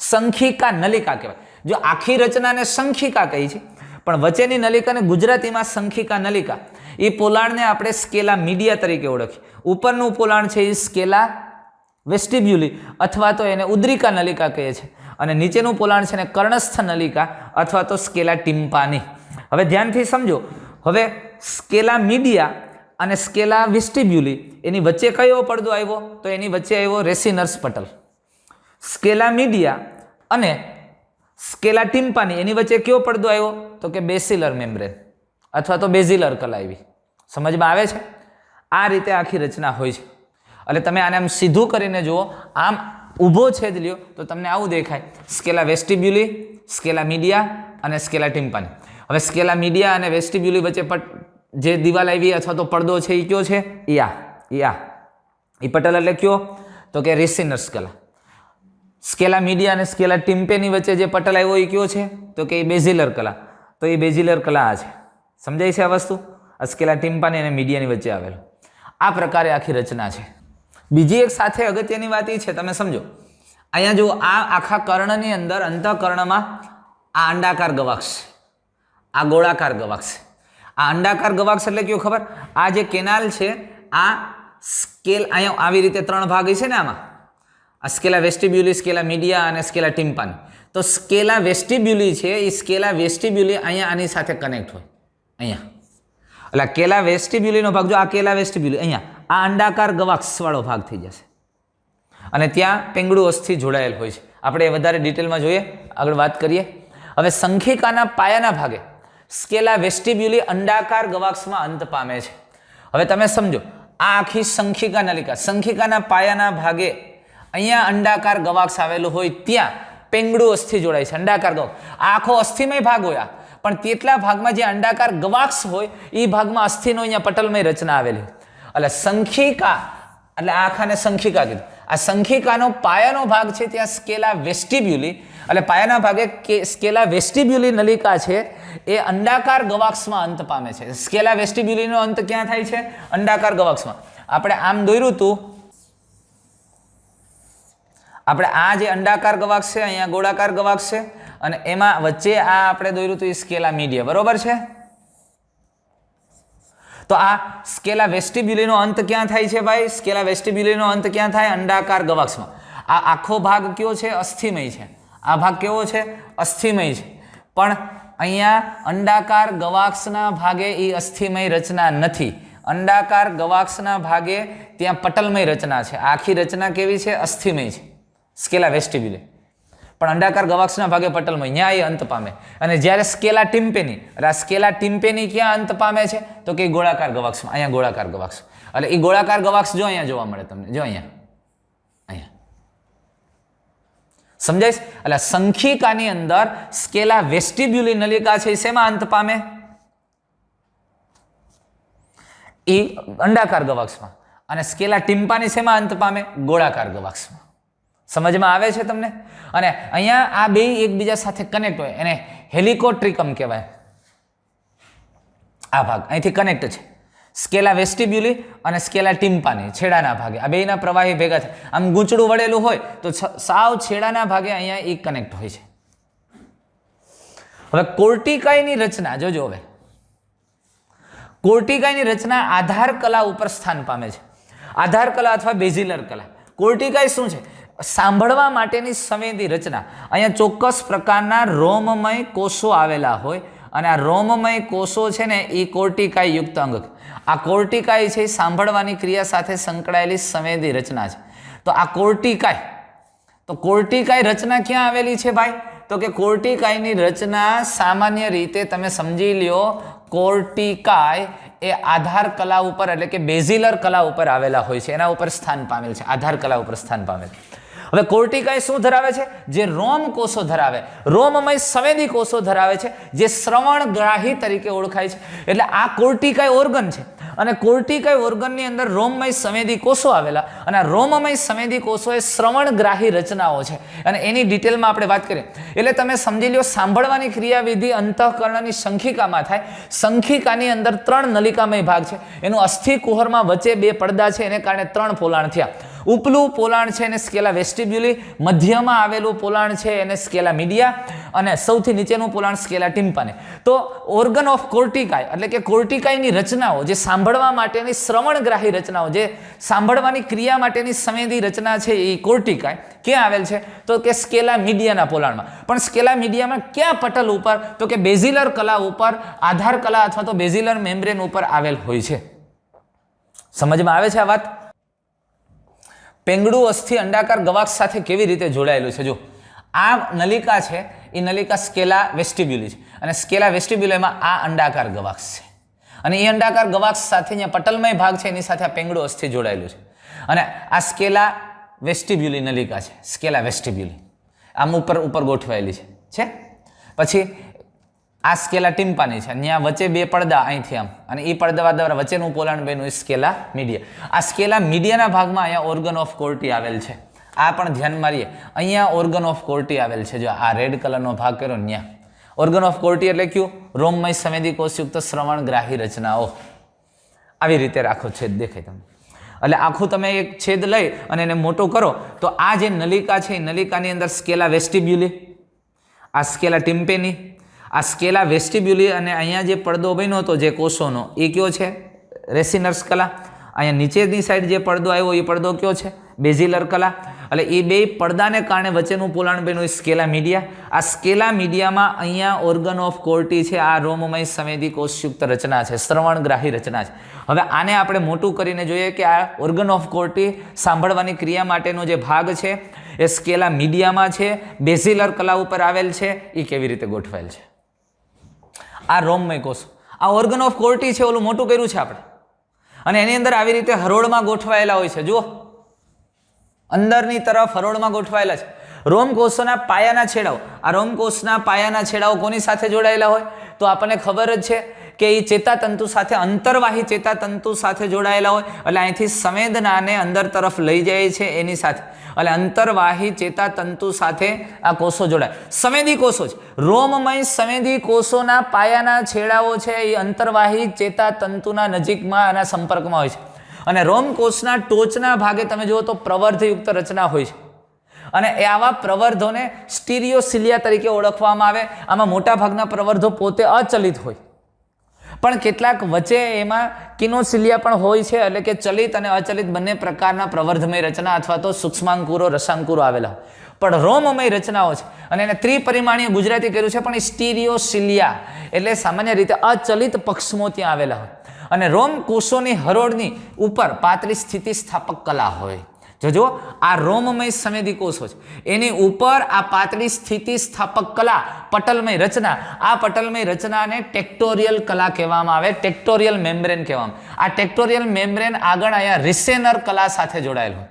Speaker 1: સંખિકા નલિકા કહેવાય. જો આખી રચનાને સંખિકા કહી છે, પણ વચ્ચેની નલિકાને ગુજરાતીમાં સંખિકા નલિકા. એ પોલાણને આપણે સ્કેલા મીડિયા તરીકે ઓળખીએ. ઉપરનું પોલાણ છે એ સ્કેલા વેસ્ટિબ્યુલી અથવા તો એને ઉદ્રિકા નલિકા કહે છે. અને નીચેનું પોલાણ છે ને કર્ણસ્થ નલિકા અથવા તો સ્કેલા ટિમ્પાની. હવે ધ્યાનથી સમજો. હવે સ્કેલા મીડિયા અને સ્કેલા વેસ્ટિબ્યુલી એની વચ્ચે કયો પડદો આવ્યો? તો એની વચ્ચે આવ્યો રેસિનર્સ પટલ. સ્કેલા મીડિયા અને સ્કેલા ટિમ્પાની એની વચ્ચે કયો પડદો આવ્યો? તો કે બેસિલર મેમ્બ્રેન અથવા તો બેઝિલર કલા આવી. સમજમાં આવે છે? આ રીતે આખી રચના હોય છે. એટલે તમે આને આમ સીધું કરીને જુઓ, આમ ઊભો છેદ લ્યો તો તમને આવું દેખાય: સ્કેલા વેસ્ટિબ્યુલી, સ્કેલા મીડિયા અને સ્કેલા ટિમ્પાની. હવે સ્કેલા મીડિયા અને વેસ્ટિબ્યુલી વચ્ચે જે દિવાલ આવી અથવા તો પડદો છે એ કયો છે? એ પટલ એટલે કયો? તો કે રેસિનર્સ કલા. સ્કેલા મીડિયા અને સ્કેલા ટિમ્પેની વચ્ચે જે પટલ આવ્યો એ કયો છે? તો કે એ બેઝિલર કલા. તો એ બેઝિલર કલા છે. સમજાય છે આ વસ્તુ? આ સ્કેલા ટિમ્પાની અને મીડિયાની વચ્ચે આવેલો. આ પ્રકારે આખી રચના છે. બીજી એક સાથે અગત્યની વાત એ છે, તમે સમજો. અહીંયા જો આ આખા કર્ણની અંદર અંતઃકર્ણમાં આ અંડાકાર ગવાક્ષ છે, આ ગોળાકાર ગવાક્ષ છે. આ અંડાકાર ગવાક્ષ એટલે કયો ખબર? આ જે કેનાલ છે, આ સ્કેલ અહીંયા આવી રીતે 3 ભાગ છે ને આમાં, આ સ્કેલા વેસ્ટિબ્યુલી, સ્કેલા મીડિયા અને સ્કેલા ટિમ્પાની. તો સ્કેલા વેસ્ટિબ્યુલી છે એ સ્કેલા વેસ્ટિબ્યુલી અહીંયા આની સાથે કનેક્ટ હોય અહીંયા. એટલે કેલા વેસ્ટિબ્યુલીનો ભાગ, જો આ કેલા વેસ્ટિબ્યુલી અહીંયા આ અંડાકાર ગવાક્ષવાળો ભાગ થઈ જશે અને ત્યાં પેંગડું અસ્થિ જોડાયેલ હોય છે. આપણે વધારે ડિટેલમાં જોઈએ, આગળ વાત કરીએ. હવે સંખિકાના પાયાના ભાગે સ્કેલા વેસ્ટિબ્યુલી અંડાકાર ગવાક્ષમાં અંત પામે છે. હવે તમે સમજો, આ આખી સંખિકા નલિકા, સંખિકાના પાયાના ભાગે અહીંયા અંડાકાર ગવાક્ષ આવેલો હોય ત્યાં પેંગડું અસ્થિ જોડાય છે. અંડાકાર ગવાક્ષ આ આખો અસ્થિમય ભાગ હોય, પણ તેટલા ભાગમાં જે અંડાકાર ગવાક્ષ હોય એ ભાગમાં અસ્થિનો અહીંયા પટલમય રચના આવેલી હોય. એટલે સંખિકા એટલે આ આખાને સંખિકા કીધું. આ સંખિકાનો પાયાનો ભાગ છે ત્યાં સ્કેલા વેસ્ટિબ્યુલી, એટલે પાયાના ભાગે સ્કેલા વેસ્ટિબ્યુલી નલિકા છે એ અંડાકાર ગવાક્ષમાં અંત પામે છે. સ્કેલા વેસ્ટિબ્યુલીનો અંત ક્યાં થાય છે? અંડાકાર ગવાક્ષમાં. આપણે આમ દોર્યું હતું, આપણે આ જે અંડાકાર ગવાક્ષ છે, અહીંયા ગોળાકાર ગવાક્ષ છે અને એમાં વચ્ચે આ આપણે દોર્યું હતું એ સ્કેલા મીડિયા. બરોબર છે? તો આ સ્કેલા વેસ્ટિબ્યુલીનો અંત ક્યાં થાય છે ભાઈ? સ્કેલા વેસ્ટિબ્યુલીનો અંત ક્યાં થાય? અંડાકાર ગવાક્ષમાં. આ આખો ભાગ કયો છે? અસ્થિમય છે. આ ભાગ કેવો છે? અસ્થિમય છે. પણ અહીંયા અંડાકાર ગવાક્ષના ભાગે એ અસ્થિમય રચના નથી. અંડાકાર ગવાક્ષના ભાગે ત્યાં પટલમય રચના છે. આખી રચના કેવી છે? અસ્થિમય છે, સ્કેલા વેસ્ટિબ્યુલી. પણ અંડાકાર ગવાક્ષના ભાગે પટલમય, ન્યા એ અંત પામે. અને જ્યારે સ્કેલા ટિમ્પેની, એટલે આ સ્કેલા ટિમ્પેની ક્યાં અંત પામે છે? તો કે ગોળાકાર ગવાક્ષમાં. અહીંયા ગોળાકાર ગવાક્ષ. એટલે એ ગોળાકાર ગવાક્ષ જો અહીંયા જોવા મળે તમને, જો અહીંયા અહીંયા સમજાય છે? એટલે સંખિકાની અંદર સ્કેલા વેસ્ટિબ્યુલી નલિકા છે એ શેમાં અંત પામે? એ અંડાકાર ગવાક્ષમાં. અને સ્કેલા ટિમ્પાની શેમાં અંત પામે? ગોળાકાર ગવાક્ષમાં. સમજમાં આવે છે તમને? અને અહીંયા આ બે એકબીજા સાથે કનેક્ટ હોય, એને હેલિકોટ્રિકમ કહેવાય. આ ભાગ અહીંથી કનેક્ટ છે. સ્કેલા વેસ્ટિબ્યુલી અને સ્કેલા ટિમ્પાની છેડાના ભાગે આ બેના પ્રવાહી ભેગા થાય. આમ ગૂંચડું વળેલું હોય તો સાવ છેડાના ભાગે અહીંયા એ કનેક્ટ હોય છે. હવે કોર્ટિકાઈની રચના જોજો. હવે કોર્ટિકાઈની રચના આધાર કલા ઉપર સ્થાન પામે છે. આધાર કલા અથવા બેઝિલર કલા. કોર્ટિકાઈ શું છે? સાંભળવા માટેની સંવેદી રચના. અહીંયા ચોક્કસ પ્રકારના રોમમય કોષો આવેલા હોય અને આ રોમમય કોષો છે ને એ કોર્ટિકાઈ યુક્ત અંગ. આ કોર્ટિકાઈ છે સાંભળવાની ક્રિયા સાથે સંકળાયેલી સંવેદી રચના છે. તો આ કોર્ટિકાઈ રચના ક્યાં આવેલી છે ભાઈ? તો કે કોર્ટિકાઈની રચના સામાન્ય રીતે તમે સમજી લ્યો, કોર્ટિકાઈ એ આધાર કલા ઉપર એટલે કે બેઝિલર કલા ઉપર આવેલા હોય છે, એના ઉપર સ્થાન પામેલ છે, આધાર કલા ઉપર સ્થાન પામેલ. હવે કોર્ટિકાઈ શું ધરાવે છે? જે રોમ કોષો ધરાવે, રોમમય સંવેદી કોષો ધરાવે છે, જે શ્રવણગ્રાહી તરીકે ઓળખાય છે. એટલે આ કોર્ટિકાઈ ઓર્ગન છે અને કોર્ટિકાઈ ઓર્ગનની અંદર રોમમય સંવેદી કોષો આવેલા અને આ રોમમય સંવેદી કોષો એ શ્રવણગ્રાહી રચનાઓ છે અને એની ડિટેલમાં આપણે વાત કરીએ. એટલે તમે સમજી લો, સાંભળવાની ક્રિયાવિધિ અંતઃકરણની સંખિકામાં થાય. સંખિકાની અંદર 3 નલિકામય ભાગ છે. એનું અસ્થિ કુહરમાં વચ્ચે 2 પડદા છે, એને કારણે 3 પોલાણ થયા. ઉપલું પોલાણ છે એને સ્કેલા વેસ્ટિબ્યુલી, મધ્યમાં આવેલું પોલાણ છે એને સ્કેલા મીડિયા અને સૌથી નીચેનું પોલાણ સ્કેલા ટિમ્પાની. તો ઓર્ગન ઓફ કોર્ટિકાઈ એટલે કે કોર્ટિકાઈની રચનાઓ, જે સાંભળવા માટેની શ્રવણગ્રાહી રચનાઓ, જે સાંભળવાની ક્રિયા માટેની સંવેદી રચના છે, એ કોર્ટિકાઈ ક્યાં આવેલ છે? તો કે સ્કેલા મીડિયાના પોલાણમાં. પણ સ્કેલા મીડિયામાં ક્યાં પટલ ઉપર? તો કે બેઝિલર કલા ઉપર, આધાર કલા અથવા તો બેઝિલર મેમ્બ્રેન ઉપર આવેલ હોય છે. સમજમાં આવે છે આ વાત? પેંગડું અસ્થિ અંડાકાર ગવાક્ષ સાથે કેવી રીતે જોડાયેલું છે? જો આ નલિકા છે એ નલિકા સ્કેલા વેસ્ટિબ્યુલી છે અને સ્કેલા વેસ્ટિબ્યુલીમાં આ અંડાકાર ગવાક્ષ છે અને એ અંડાકાર ગવાક્ષ સાથે અહીંયા પટલમય ભાગ છે, એની સાથે આ પેંગડું અસ્થિ જોડાયેલું છે અને આ સ્કેલા વેસ્ટિબ્યુલી નલિકા છે, સ્કેલા વેસ્ટિબ્યુલી આમ ઉપર ગોઠવાયેલી છે. પછી આ સ્કેલા ટિમ્પાની છે, અહીંયા વચ્ચે 2 પડદા અહીંથી આમ અને એ પડદા દ્વારા વચ્ચેનું પોલાણ બન્યું સ્કેલા મીડિયા. આ સ્કેલા મીડિયાના ભાગમાં અહીંયા ઓર્ગન ઓફ કોર્ટી આવેલ છે. આ પણ ધ્યાન મારીએ, અહીંયા ઓર્ગન ઓફ કોર્ટી આવેલ છે. જો આ રેડ કલરનો ભાગ કર્યો ત્યાં ઓર્ગન ઓફ કોર્ટી એટલે કયું? રોમમય સંવેદી કોષયુક્ત શ્રવણગ્રાહી રચનાઓ. આવી રીતે રાખો છેદ દેખાય તમને. એટલે આખું તમે એક છેદ લઈ અને એને મોટો કરો તો આ જે નલિકા છે એ નલિકાની અંદર સ્કેલા વેસ્ટિબ્યુલી, આ સ્કેલા ટિમ્પેની, આ સ્કેલા વેસ્ટિબ્યુલી અને અહીંયા જે પડદો બન્યો હતો જે કોષોનો એ કયો છે? રેસિનર્સ કલા. અહીંયા નીચેની સાઈડ જે પડદો આવ્યો એ પડદો કયો છે? બેઝિલર કલા. એટલે એ 2 પડદાને કારણે વચ્ચેનું પોલાણ બન્યું સ્કેલા મીડિયા. આ સ્કેલા મીડિયામાં અહીંયા ઓર્ગન ઓફ કોર્ટી છે. આ રોમમય સંવેદી કોષયુક્ત રચના છે, શ્રવણગ્રાહી રચના છે. હવે આને આપણે મોટું કરીને જોઈએ કે આ ઓર્ગન ઓફ કોર્ટી સાંભળવાની ક્રિયા માટેનો જે ભાગ છે એ સ્કેલા મીડિયામાં છે, બેઝિલર કલા ઉપર આવેલ છે. એ કેવી રીતે ગોઠવાયેલ છે? આ રોમમય કોષ, આ ઓર્ગન ઓફ કોર્ટી છે, ઓલું મોટું કર્યું છે આપણે અને એની અંદર આવી રીતે હરોળમાં ગોઠવાયેલા હોય છે. જુઓ, અંદરની તરફ હરોળમાં ગોઠવાયેલા છે. રોમકોષોના પાયાના છેડાઓ, આ રોમકોષના પાયાના છેડાઓ કોની સાથે જોડાયેલા હોય? તો આપણને ખબર જ છે કે એ ચેતાતંતુ સાથે, અંતર્વાહી ચેતાતંતુ સાથે જોડાયેલા હોય. એટલે અહીંથી સંવેદનાને અંદર તરફ લઈ જાય છે એની સાથે. એટલે અંતર્વાહી ચેતાતંતુ સાથે આ કોષો જોડાય. સંવેદી કોષો છે, રોમમય સંવેદી કોષોના પાયાના છેડાઓ છે એ અંતર્વાહી ચેતાતંતુના નજીકમાં આના સંપર્કમાં હોય છે અને રોમકોષના ટોચના ભાગે તમે જુઓ તો પ્રવર્ધયુક્ત રચના હોય છે અને એ આવા પ્રવર્ધોને સ્ટીરિયોસિલિયા તરીકે ઓળખવામાં આવે. આમાં મોટા ભાગના પ્રવર્ધો પોતે અચલિત હોય પણ કેટલાક વચ્ચે એમાં કિનોસિલિયા પણ હોય છે, એટલે કે ચલિત અને અચલિત બંને પ્રકારના પ્રવર્ધમય રચના અથવા તો સૂક્ષ્માંકુરો, રસાંકુરો આવેલા પણ રોમમય રચનાઓ છે અને એને ત્રિપરિમાણીય ગુજરાતી કર્યું છે. પણ સ્ટીરિયોસિલિયા એટલે સામાન્ય રીતે અચલિત પક્ષમો ત્યાં આવેલા હોય અને રોમ કોષોની હરોળની ઉપર પાતળી સ્થિતિસ્થાપક કલા હોય. જોજો, આ રોમમય સંવેદી કોષો છે, એની ઉપર આ પાતળી સ્થિતિસ્થાપક કલા, પટલમય રચના, આ પટલમય રચનાને ટેક્ટોરિયલ કલા કહેવામાં આવે, ટેક્ટોરિયલ મેમ્બ્રેન કહેવામાં. આ ટેક્ટોરિયલ મેમ્બ્રેન આગળ અહીંયા રિસેનર કલા સાથે જોડાયેલ હોય.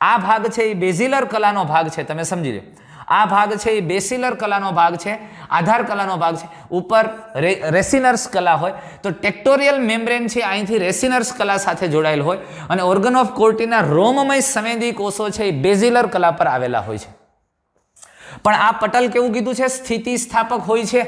Speaker 1: આ ભાગ છે એ બેઝિલર કલાનો ભાગ છે, તમે સમજી લો. આ ભાગ છે એ બેસિલર કલાનો ભાગ છે, આધાર કલાનો ભાગ છે. ઉપર રેસિનર્સ કલા હોય તો ટેક્ટોરિયલ મેમ્બ્રેન છે અહીંથી રેસિનર્સ કલા સાથે જોડાયેલ હોય અને ઓર્ગન ઓફ કોર્ટીના રોમમય સંવેદી કોષો છે એ બેઝિલર કલા પર આવેલા હોય છે. પણ આ પટલ કેવું કીધું છે? સ્થિતિસ્થાપક હોય છે.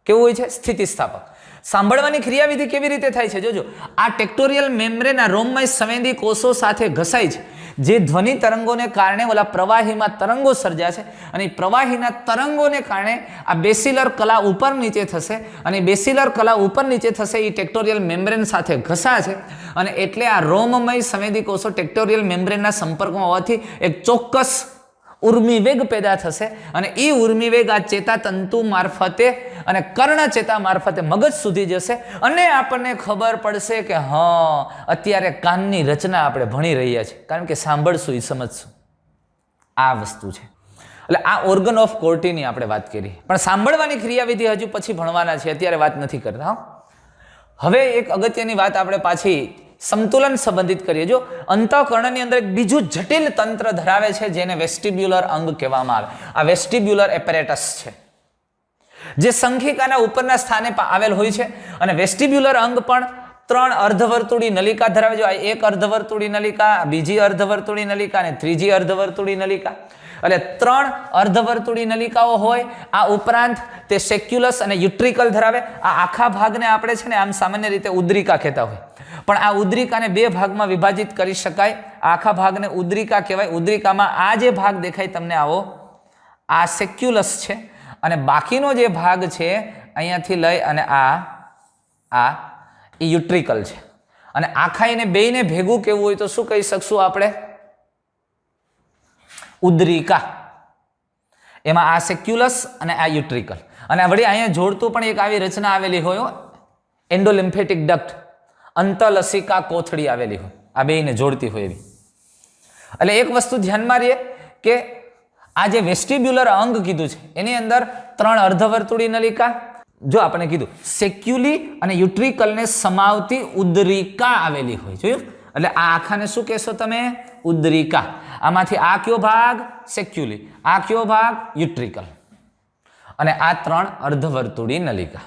Speaker 1: કેવું હોય છે? સ્થિતિસ્થાપક. સાંભળવાની ક્રિયાવિધિ કેવી રીતે થાય છે? જોજો, આ ટેક્ટોરિયલ મેમ્બ્રેન આ રોમમય સંવેદી કોષો સાથે ઘસાય છે, જે ધ્વનિ તરંગોને કારણે ઓલા પ્રવાહીમાં તરંગો સર્જા છે, અને પ્રવાહીના તરંગોને કારણે આ બેસિલર કલા ઉપર નીચે થશે, અને બેસિલર કલા ઉપર નીચે થશે એ ટેક્ટોરિયલ મેમ્બ્રેન સાથે ઘસા છે, અને એટલે આ રોમમય સંવેદી કોષો ટેક્ટોરિયલ મેમ્બ્રેનના સંપર્કમાં હોવાથી એક ચોક્કસ ઉર્મિવેગ પેદા થશે, અને એ ઉર્મિવેગ આ ચેતાતંતુ મારફતે અને કર્ણચેતા મારફતે મગજ સુધી જશે, અને આપણને ખબર પડશે કે હા, અત્યારે કાનની રચના આપણે ભણી રહ્યા છીએ, કારણ કે સાંભળશું એ સમજશું. આ વસ્તુ છે. એટલે આ ઓર્ગન ઓફ કોર્ટીની આપણે વાત કરી, પણ સાંભળવાની ક્રિયાવિધિ હજુ પછી ભણવાના છે, અત્યારે વાત નથી કરતા. હવે એક અગત્યની વાત આપણે પાછી સમતુલન સંબંધિત કરીએ. જો અંતઃકરણની અંદર એક બીજું જટિલ તંત્ર ધરાવે છે, જેને વેસ્ટિબ્યુલર અંગ કહેવામાં આવે. આ વેસ્ટિબ્યુલર એપેરેટસ છે, જે સંખિકાના ઉપરના સ્થાને આવેલ હોય છે, અને વેસ્ટિબ્યુલર અંગ પણ 3 અર્ધવર્તુળી નલિકા ધરાવે છે. એક અર્ધવર્તુળી નલિકા, બીજી અર્ધવર્તુળી નલિકા અને ત્રીજી અર્ધવર્તુળી નલિકા. એટલે 3 અર્ધવર્તુળી નલિકાઓ હોય. આ ઉપરાંત તે સેક્યુલસ અને યુટ્રિકલ ધરાવે. આ આખા ભાગને આપણે છે ને આમ સામાન્ય રીતે ઉદ્રિકા કહેતા હોય, પણ આ ઉદ્રિકાને 2 ભાગમાં વિભાજિત કરી શકાય. આખા ભાગને ઉદ્રિકા કહેવાય. ઉદ્રિકામાં આ જે ભાગ દેખાય તમને આવો, આ સેક્યુલસ છે, અને બાકીનો જે ભાગ છે અહીંયાથી લઈ અને આ એ યુટ્રિકલ છે. અને આખાઈને બેયને ભેગું કેવું હોય તો શું કહી શકશું આપણે? ઉદ્રિકા. એમાં આ સેક્યુલસ અને આ યુટ્રિકલ, અને વળી અહીંયા જોડતું પણ એક આવી રચના આવેલી હોય, એન્ડોલિમ્ફેટિક ડક્ટ, અંતલસિકા કોથળી આવેલી હોય, આ બેયને જોડતી હોય એવી. એટલે એક વસ્તુ ધ્યાનમાં રહીએ કે આ જે વેસ્ટિબ્યુલર અંગ કીધું છે એની અંદર 3 અર્ધવર્તુળી નલિકા, જો આપણે કીધું સેક્યુલી અને યુટ્રિકલને સમાવતી ઉદ્રિકા આવેલી હોય. જોયું? એટલે આ આખાને શું કહેશો તમે? ઉદ્રિકા. આમાંથી આ કયો ભાગ? સેક્યુલી. આ કયો ભાગ? યુટ્રિકલ. અને આ 3 અર્ધવર્તુળી નલિકા.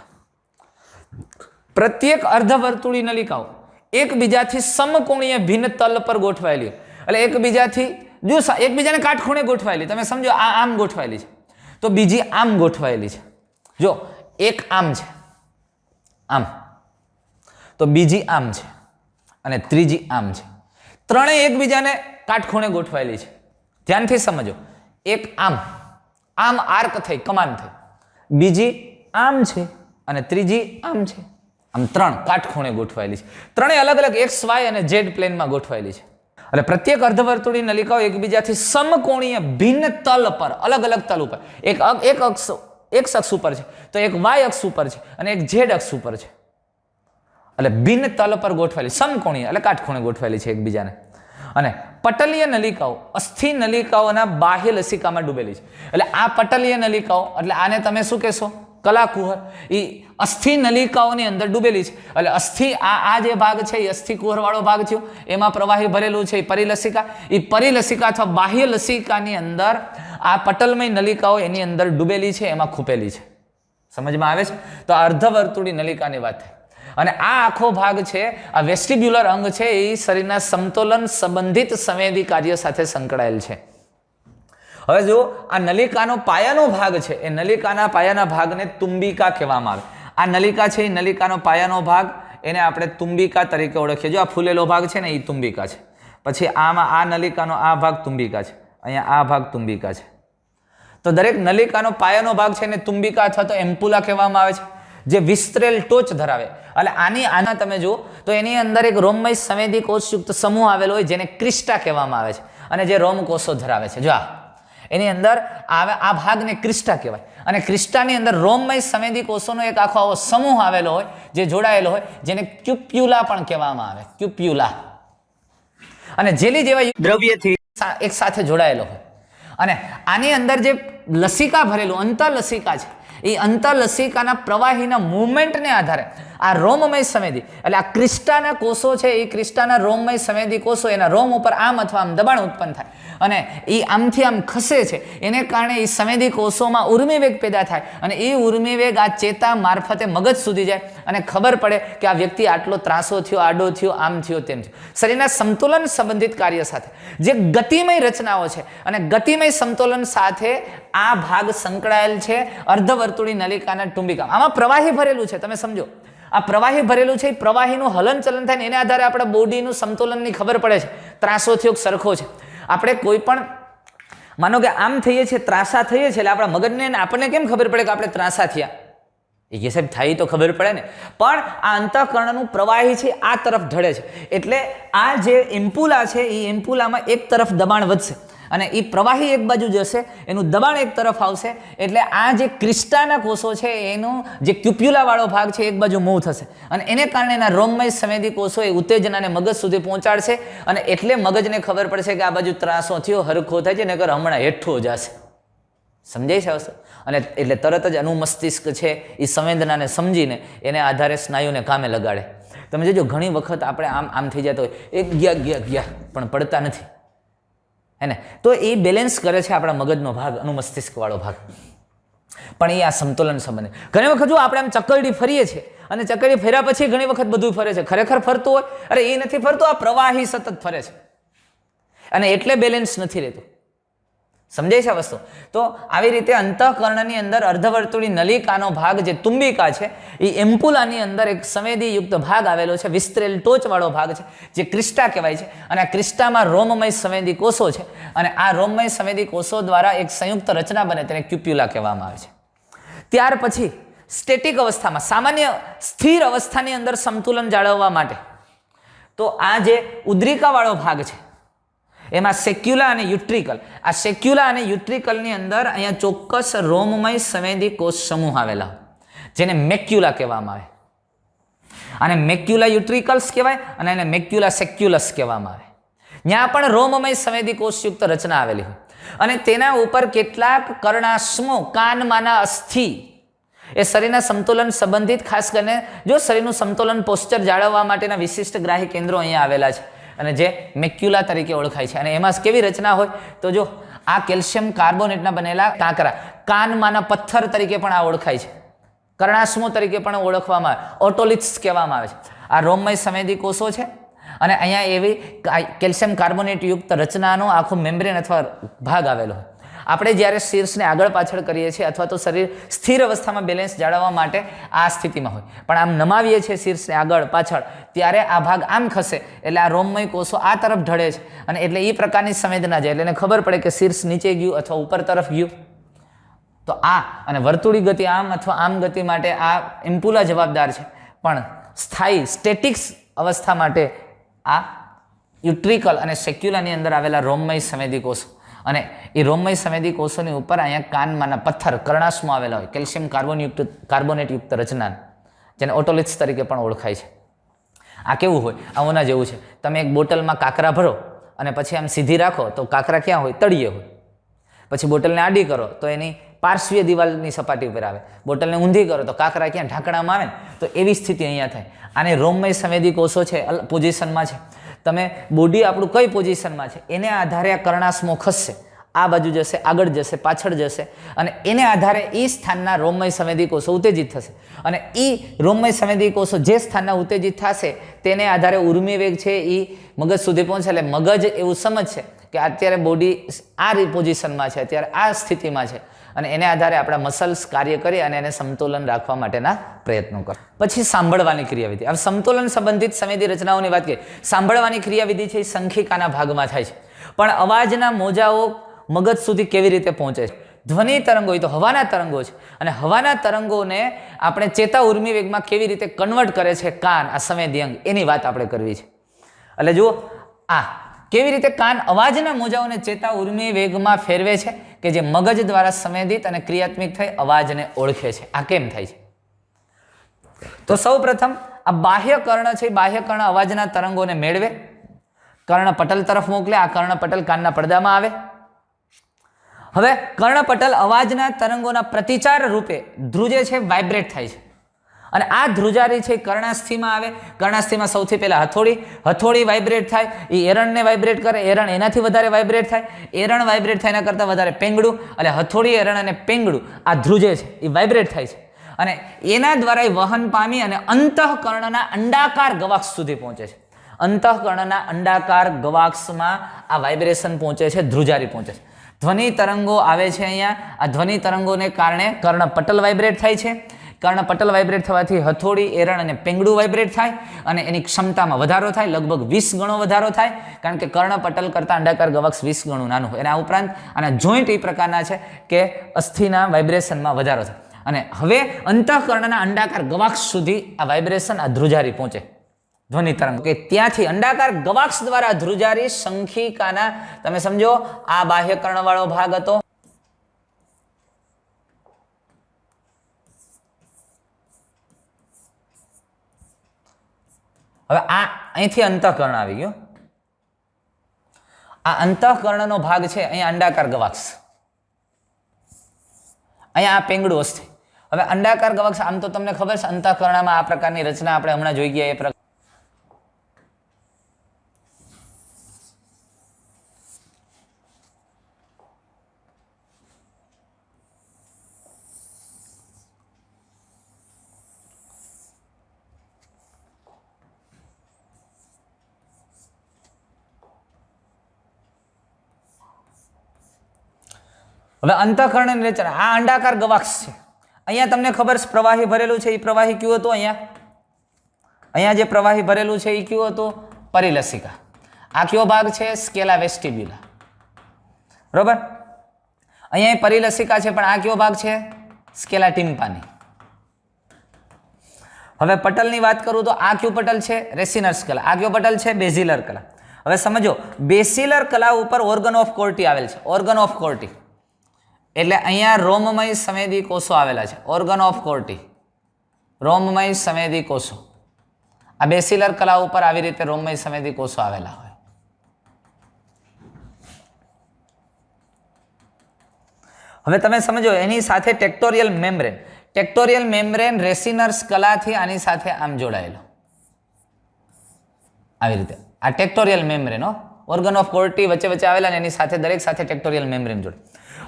Speaker 1: પ્રત્યેક અર્ધવર્તુળી નલિકાઓ એકબીજાથી સમકોણીય ભિન્ન તલ પર ગોઠવાયેલી, એટલે એકબીજાથી જો એકબીજાને કાટખૂણે ગોઠવાયેલી. તમે સમજો, આ આમ ગોઠવાયેલી છે, તો બીજી આમ ગોઠવાયેલી છે. જો એક આમ છે, આમ, તો બીજી આમ છે, અને ત્રીજી આમ છે. ત્રણેય એકબીજાને કાટખૂણે ગોઠવાયેલી છે. ધ્યાનથી સમજો. એક આમ, આમ આર્ક થઈ, કમાન થઈ, બીજી આમ છે, અને ત્રીજી આમ છે. આમ 3 કાટખૂણે ગોઠવાયેલી છે. ત્રણેય અલગ અલગ એક્સ, વાય અને ઝેડ પ્લેનમાં ગોઠવાયેલી છે. એટલે પ્રત્યેક અર્ધવર્તુળી નલિકાઓ એકબીજાથી સમકોણીય ભિન્ન તલ પર, અલગ અલગ તલ ઉપર, એક અક્ષ ઉપર છે, તો એક વાય અક્ષ ઉપર છે, અને એક ઝેડ અક્ષ ઉપર છે. એટલે ભિન્ન તલ પર ગોઠવાયેલી, સમકોણીય એટલે કાટખૂણે ગોઠવાયેલી છે એકબીજાને. અને પટલીય નલિકાઓ અસ્થિ નલિકાઓના બાહ્ય લસિકામાં ડૂબેલી છે. એટલે આ પટલીય નલિકાઓ, એટલે આને તમે શું કહેશો? કલાકુહર. એ અસ્થિ નલિકાઓની અંદર ડૂબેલી છે. એટલે અસ્થિ આ જે ભાગ છે એ અસ્થિ કુહર વાળો ભાગ છે, એમાં પ્રવાહી ભરેલું છે, એ પરિલસિકા. એ પરિલસિકા અથવા બાહ્ય લસિકાની અંદર આ પટલમય નલિકાઓ એની અંદર ડૂબેલી છે, એમાં ખૂપેલી છે. સમજમાં આવે છે? તો આ અર્ધવર્તુળી નલિકાની વાત થઈ. અને આ આખો ભાગ છે, આ વેસ્ટિબ્યુલર અંગ છે, એ શરીરના સમતોલન સંબંધિત સંવેદી કાર્ય સાથે સંકળાયેલ છે. હવે જો આ નલિકાનો પાયાનો ભાગ છે, એ નલિકાના પાયાના ભાગને તુંબિકા કહેવામાં આવે. આ નલિકા છે, એ નલિકાનો પાયાનો ભાગ, એને આપણે તુંબિકા તરીકે ઓળખીએ. જો આ ફૂલેલો ભાગ છે ને, એ તુંબિકા છે. પછી આમાં આ નલિકાનો આ ભાગ તુંબિકા છે, અહીંયા આ ભાગ તુંબિકા છે. તો દરેક નલિકાનો પાયાનો ભાગ છે એને તુંબિકા અથવા તો એમ્પુલા કહેવામાં આવે છે, જે વિસ્તરેલ ટોચ ધરાવે. એટલે આના તમે જુઓ તો એની અંદર એક રોમમય સંવેદી કોષયુક્ત સમૂહ આવેલો હોય, જેને ક્રિસ્ટા કહેવામાં આવે છે, અને જે રોમકોષો ધરાવે છે. જો એની અંદર આ ભાગને ક્રિસ્ટા કહેવાય. અને ક્રિસ્ટાની અંદર રોમમય સંવેદી કોષોનો એક આખો આવો સમૂહ આવેલો હોય, જે જોડાયેલો હોય, જેને ક્યુપ્યુલા પણ કહેવામાં આવે. ક્યુપ્યુલા. અને જેલી જેવા દ્રવ્યથી એક સાથે જોડાયેલો હોય. અને આની અંદર જે લસિકા ભરેલું અંતરલસિકા છે, એ અંતરલસિકાના પ્રવાહીના મુવમેન્ટને આધારે આ રોમમય સંવેદી, એટલે આ ક્રિસ્ટાના કોષો છે, એ ક્રિસ્ટાના રોમમય સંવેદી કોષો એના રોમ ઉપર આમ અથવા આમ દબાણ ઉત્પન્ન થાય, અને એ આમથી આમ ખસે છે. એને કારણે એ સંવેદી કોષોમાં ઉર્મિવેગ પેદા થાય, અને એ ઉર્મિવેગ આ ચેતા મારફતે મગજ સુધી જાય, અને ખબર પડે કે આ વ્યક્તિ આટલો ત્રાસો થયો, આડો થયો, આમ થયો, તેમ થયો. શરીરના સમતુલન સંબંધિત કાર્ય સાથે જે ગતિમય રચનાઓ છે, અને ગતિમય સમતુલન સાથે આ ભાગ સંકળાયેલ છે અર્ધવર્તુળી નલિકાના ટુંબિકા. આમાં પ્રવાહી ભરેલું છે, તમે સમજો. આ પ્રવાહી ભરેલું છે, પ્રવાહીનું હલન ચલન થાય ને એને આધારે આપણા બોડીનું સંતુલનની ખબર પડે છે. ત્રાસો થયો સરખો છે. આપણે કોઈ પણ માનો કે આમ થઈએ છીએ, ત્રાસા થઈએ છીએ, એટલે આપણા મગજને આપણને કેમ ખબર પડે કે આપણે ત્રાસા થયા? એ કે સાહેબ થાય તો ખબર પડે ને. પણ આ અંતઃકરણનું પ્રવાહી છે આ તરફ ઢળે છે, એટલે આ જે ઇમ્પુલા છે એ ઇમ્પુલામાં એક તરફ દબાણ વધશે અને એ પ્રવાહી એક બાજુ જશે, એનું દબાણ એક તરફ આવશે, એટલે આ જે ક્રિસ્ટાના કોષો છે એનું જે ક્યુપ્યુલા વાળો ભાગ છે એક બાજુ મૂવ થશે અને એને કારણે એના રોમમય સંવેદી કોષો એ ઉત્તેજનાને મગજ સુધી પહોંચાડશે અને એટલે મગજને ખબર પડશે કે આ બાજુ ત્રાસો થયો, હરખો થાય છે, નકર હમણાં હેઠો જશે. સમજાય છે વસ્તુ? અને એટલે તરત જ અનુમસ્તિષ્ક છે એ સંવેદનાને સમજીને એને આધારે સ્નાયુને કામે લગાડે. તમે જોજો ઘણી વખત આપણે આમ થઈ જતો હોય, એક ગયા પણ પડતા નથી, હે ને? તો એ બેલેન્સ કરે છે આપણા મગજનો ભાગ, અનુમસ્તિષ્ક વાળો ભાગ. પણ એ આ સમતોલન સંબંધ. ઘણી વખત જો આપણે આમ ચકરડી ફરીએ છીએ અને ચકરડી ફર્યા પછી ઘણી વખત બધું ફરે છે, ખરેખર ફરતું હોય? અરે એ નથી ફરતું, આ પ્રવાહી સતત ફરે છે અને એટલે બેલેન્સ નથી રહેતું. સમજાય છે આ વસ્તુ? તો આવી રીતે અંતઃકરણની અંદર અર્ધવર્તુળી નલિકાનો ભાગ જે તુંબિકા છે એ એમ્પુલાની અંદર એક સંવેદીયુક્ત ભાગ આવેલો છે, વિસ્તરેલ ટોચવાળો ભાગ છે જે ક્રિસ્ટા કહેવાય છે અને આ ક્રિસ્ટામાં રોમમય સંવેદી કોષો છે અને આ રોમમય સંવેદી કોષો દ્વારા એક સંયુક્ત રચના બને તેને ક્યુપ્યુલા કહેવામાં આવે છે. ત્યાર પછી સ્ટેટિક અવસ્થામાં, સામાન્ય સ્થિર અવસ્થાની અંદર સમતુલન જાળવવા માટે તો આ જે ઉદ્રિકાવાળો ભાગ છે એમાં સેક્યુલા અને યુટ્રિકલ, આ સેક્યુલા અને યુટ્રિકલની અંદર અહીંયા ચોક્કસ રોમમય સંવેદી કોષ સમૂહ આવેલા જેને મેક્યુલા કહેવામાં આવે. આને મેક્યુલા યુટ્રિકલ્સ કહેવાય અને એને મેક્યુલા સેક્યુલસ કહેવામાં આવે. ત્યાં પણ રોમમય સંવેદી કોષયુક્ત રચના આવેલી હોય અને તેના ઉપર કેટલાક કર્ણાશ્મો, કાનમાંના અસ્થિ એ શરીરના સમતોલન સંબંધિત, ખાસ કરીને જો શરીરનું સમતોલન પોસ્ચર જાળવવા માટેના વિશિષ્ટ ગ્રાહી કેન્દ્રો અહીંયા આવેલા છે અને જે મેક્યુલા તરીકે ઓળખાય છે. અને એમાં કેવી રચના હોય તો જો આ કેલ્શિયમ કાર્બોનેટના બનેલા કાંકરા કાનમાંના પથ્થર તરીકે પણ આ ઓળખાય છે, કર્ણાશ્મો તરીકે પણ ઓળખવામાં આવે, ઓટોલિથ્સ કહેવામાં આવે છે. આ રોમમય સંવેદી કોષો છે અને અહીંયા એવી કેલ્શિયમ કાર્બોનેટ યુક્ત રચનાનો આખો મેમ્બ્રેન અથવા ભાગ આવેલો હોય. આપણે જ્યારે શીર્ષને આગળ પાછળ કરીએ છીએ અથવા તો શરીર સ્થિર અવસ્થામાં બેલેન્સ જાળવવા માટે આ સ્થિતિમાં હોય, પણ આમ નમાવીએ છીએ શીર્ષને આગળ પાછળ ત્યારે આ ભાગ આમ ખસે એટલે આ રોમમય કોષો આ તરફ ઢળે છે અને એટલે એ પ્રકારની સંવેદના જાય એટલે એને ખબર પડે કે શીર્ષ નીચે ગયું અથવા ઉપર તરફ ગયું. તો આ અને વર્તુળી ગતિ આમ અથવા આમ ગતિ માટે આ ઇમ્પુલા જવાબદાર છે, પણ સ્થાયી સ્ટેટિક્સ અવસ્થા માટે આ યુટ્રિકલ અને સેક્યુલાની અંદર આવેલા રોમમય સંવેદી કોષો અને એ રોમમય સંવેદી કોષોની ઉપર અહીંયા કાનમાંના પથ્થર કર્ણાશ્મો આવેલા હોય, કેલ્શિયમ કાર્બોનેટ યુક્ત રચના જેને ઓટોલિથ્સ તરીકે પણ ઓળખાય છે. આ કેવું હોય? આઓના જેવું છે. તમે એક બોટલમાં કાંકરા ભરો અને પછી આમ સીધી રાખો તો કાંકરા ક્યાં હોય? તળિયે હોય. પછી બોટલને આડી કરો તો એની પાર્શ્વીય દિવાલની સપાટી ઉપર આવે. બોટલને ઊંધી કરો તો કાંકરા ક્યાં? ઢાંકણામાં આવે ને. તો એવી સ્થિતિ અહીંયા થાય. આને રોમમય સંવેદી કોષો છે, પોઝિશનમાં છે. તમે બોડી આપણું કઈ પોઝિશનમાં છે એને આધારે આ કર્ણાશ્મો ખસશે, આ બાજુ જશે, આગળ જશે, પાછળ જશે અને એને આધારે એ સ્થાનના રોમમય સંવેદી કોષો ઉત્તેજિત થશે અને એ રોમમય સંવેદી કોષો જે સ્થાનના ઉત્તેજિત થશે તેને આધારે ઉર્મિ વેગ છે એ મગજ સુધી પહોંચે. એટલે મગજ એવું સમજશે કે અત્યારે બોડી આ પોઝિશનમાં છે, અત્યારે આ સ્થિતિમાં છે અને એને આધારે આપણા મસલ્સ કાર્ય કરી અને એને સમતોલન રાખવા માટેના પ્રયત્નો કરે. પછી સાંભળવાની ક્રિયાવિધિ. હવે સમતોલન સંબંધિત સંવેદી રચનાઓની વાત કરીએ. સાંભળવાની ક્રિયાવિધિ છે એ સંખિકાના ભાગમાં થાય છે, પણ અવાજના મોજાઓ મગજ સુધી કેવી રીતે પહોંચે છે? ધ્વનિ તરંગો એ તો હવાના તરંગો છે અને હવાના તરંગોને આપણે ચેતા ઉર્મિ વેગમાં કેવી રીતે કન્વર્ટ કરે છે કાન, આ સંવેદી અંગ, એની વાત આપણે કરવી છે. એટલે જુઓ આ કેવી રીતે કાન અવાજના મોજાઓને ચેતા ઉર્મિ વેગમાં ફેરવે છે કે જે મગજ દ્વારા સંવેદિત અને ક્રિયાત્મક થઈ અવાજને ઓળખે છે. આ કેમ થાય છે? તો સૌ પ્રથમ આ બાહ્ય કર્ણ છે, બાહ્ય કર્ણ અવાજના તરંગોને મેળવે, કર્ણપટલ તરફ મોકલે. આ કર્ણપટલ કાનના પડદામાં આવે. હવે કર્ણપટલ અવાજના તરંગોના પ્રતિચાર રૂપે ધ્રુજે છે, વાઇબ્રેટ થાય છે અને આ ધ્રુજારી છે કર્ણાસ્થિમાં આવે. કર્ણાસ્થિમાં સૌથી પહેલા હથોડી વાઇબ્રેટ થાય, એ એરણને વાઇબ્રેટ કરે, એરણ એનાથી વધારે વાઇબ્રેટ થાય, એરણ વાઇબ્રેટ થાય એના કરતાં વધારે પેંગડું, એટલે હથોડી, એરણ અને પેંગડું આ ધ્રુજે છે, એ વાઇબ્રેટ થાય છે અને એના દ્વારા વહન પામી અને અંતઃકર્ણના અંડાકાર ગવાક્ષ સુધી પહોંચે છે. અંતઃકર્ણના અંડાકાર ગવાક્ષમાં આ વાઇબ્રેશન પહોંચે છે, ધ્રુજારી પહોંચે છે. ધ્વનિ તરંગો આવે છે અહીંયા. આ ધ્વનિ તરંગોને કારણે કર્ણપટલ વાઇબ્રેટ થાય છે. કર્ણપટલ વાઇબ્રેટ થવાથી હથોડી, એરણ અને પેંગડું વાઇબ્રેટ થાય અને એની ક્ષમતામાં વધારો થાય, લગભગ 20 ગણો વધારો થાય, કારણ કે કર્ણપટલ કરતાં અંડાકાર ગવાક્ષ 20 ગણું નાનું હોય. એના ઉપરાંત આના જોઈન્ટ એ પ્રકારના છે કે અસ્થિના વાઇબ્રેશનમાં વધારો થાય. અને હવે અંતઃકર્ણના અંડાકાર ગવાક્ષ સુધી આ વાઇબ્રેશન, આ ધ્રુજારી પહોંચે ધ્વનિ તરંગ, કે ત્યાંથી અંડાકાર ગવાક્ષ દ્વારા ધ્રુજારી શંખિકાના, તમે સમજો આ બાહ્ય કર્ણવાળો ભાગ હતો. હવે આ અહીંથી અંતઃકર્ણ આવી ગયો. આ અંતઃકર્ણનો ભાગ છે અહીંયા અંડાકાર ગવાક્ષ, અહીંયા આ પેંગડું અસ્થિ. હવે અંડાકાર ગવાક્ષ, આમ તો તમને ખબર છે અંતઃકર્ણમાં આ પ્રકારની રચના આપણે હમણાં જોઈ ગયા એ પ્રકાર. હવે અંતઃકર્ણની રચના, આ અંડાકાર ગવાક્ષ છે. અહીંયા તમને ખબર છે પ્રવાહી ભરેલું છે, એ પ્રવાહી કયું હતું? અહીંયા જે પ્રવાહી ભરેલું છે એ કયું હતું? પરિલસિકા. આ કયો ભાગ છે? સ્કેલા વેસ્ટિબ્યુલા. બરોબર. અહીંયા પરિલસિકા છે, પણ આ કયો ભાગ છે? સ્કેલા ટિમ્પાની. હવે પટલની વાત કરું તો આ કયું પટલ છે? રેસિનર સ્કેલા. આ કયો પટલ છે? બેઝિલર કલા. હવે સમજો, બેસિલર કલા ઉપર ઓર્ગન ઓફ કોર્ટી આવેલ છે. ઓર્ગન ઓફ કોર્ટી એટલે અહીંયા રોમમય સંવેદી કોષો આવેલા છે. ઓર્ગન ઓફ કોર્ટી, રોમમય સંવેદી કોષો. આ બેસિલર કલા ઉપર આવી રીતે રોમમય સંવેદી કોષો આવેલા હોય. હવે તમે સમજો, એની સાથે ટેક્ટોરિયલ મેમ્બ્રેન. ટેક્ટોરિયલ મેમ્બ્રેન રેસિનર્સ કલાથી આની સાથે આમ જોડાયેલો આવી રીતે. આ ટેક્ટોરિયલ મેમ્બ્રેન, ઓર્ગન ઓફ કોર્ટી વચ્ચે વચ્ચે આવેલા અને એની સાથે દરેક સાથે ટેક્ટોરિયલ મેમ્બ્રેન જોડે.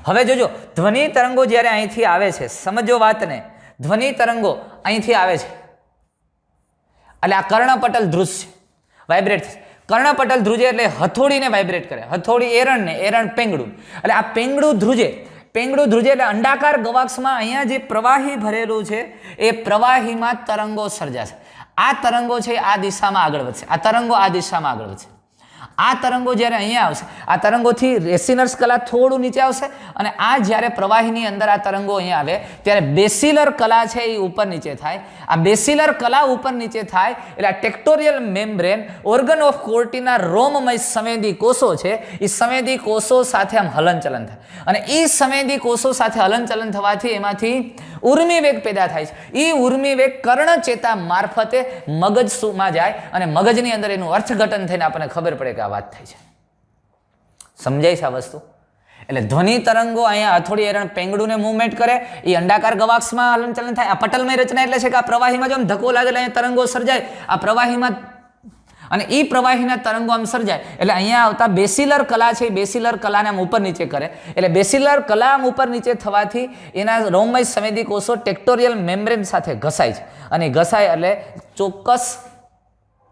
Speaker 1: હવે જોજો, ધ્વનિ તરંગો જ્યારે અહીંથી આવે છે, સમજો વાતને, ધ્વનિ તરંગો અહીંથી આવે છે એટલે આ કર્ણપટલ ધ્રુજ છે, વાઇબ્રેટ થશે. કર્ણપટલ ધ્રુજે એટલે હથોડીને વાઇબ્રેટ કરે, હથોડી એરણને, એરણ પેંગડું, એટલે આ પેંગડું ધ્રુજે. પેંગડું ધ્રુજે એટલે અંડાકાર ગવાક્ષમાં અહીંયા જે પ્રવાહી ભરેલું છે એ પ્રવાહીમાં તરંગો સર્જાશે. આ તરંગો છે આ દિશામાં આગળ વધશે, આ તરંગો આ દિશામાં આગળ વધશે. આ તરંગો જ્યારે અહીંયા આવશે, આ તરંગોથી રેસિનર્સ કલા થોડું નીચે આવશે અને આ જ્યારે પ્રવાહીની અંદર આ તરંગો અહીંયા આવે ત્યારે બેસિલર કલા છે એ ઉપર નીચે થાય. આ બેસિલર કલા ઉપર નીચે થાય એટલે આ ટેક્ટોરિયલ મેમ્બ્રેન, ઓર્ગન ઓફ કોર્ટીના રોમમય સંવેદી કોષો છે, એ સંવેદી કોષો સાથે આમ હલનચલન થાય અને એ સંવેદી કોષો સાથે હલનચલન થવાથી એમાંથી ઉર્મિવેગ પેદા થાય છે. એ ઉર્મિવેગ કર્ણચેતા મારફતે મગજમાં જાય અને મગજની અંદર એનું અર્થઘટન થઈને આપણને ખબર પડે કે આ વાત થાય છે. સમજાય છે આ વસ્તુ? એટલે ધ્વનિ તરંગો અહીંયા હથોડી, એરણ, પેંગડુને મૂવમેન્ટ કરે, એ અંડાકાર ગવાક્ષમાં હલનચલન થાય. આ પટલમય રચના એટલે છે કે આ પ્રવાહીમાં જો આમ ધક્કો લાગે એટલે અહીંયા તરંગો સર્જાય આ પ્રવાહીમાં, અને એ પ્રવાહીના તરંગો આમ સર્જાય એટલે અહીંયા આવતા બેસિલર કલા છે, બેસિલર કલાને આમ ઉપર નીચે કરે. એટલે બેસિલર કલા આમ ઉપર નીચે થવાથી એના રોમમય સંવેદી કોષો ટેક્ટોરિયલ મેમ્બ્રેન સાથે ઘસાય છે અને ઘસાય એટલે ચોક્કસ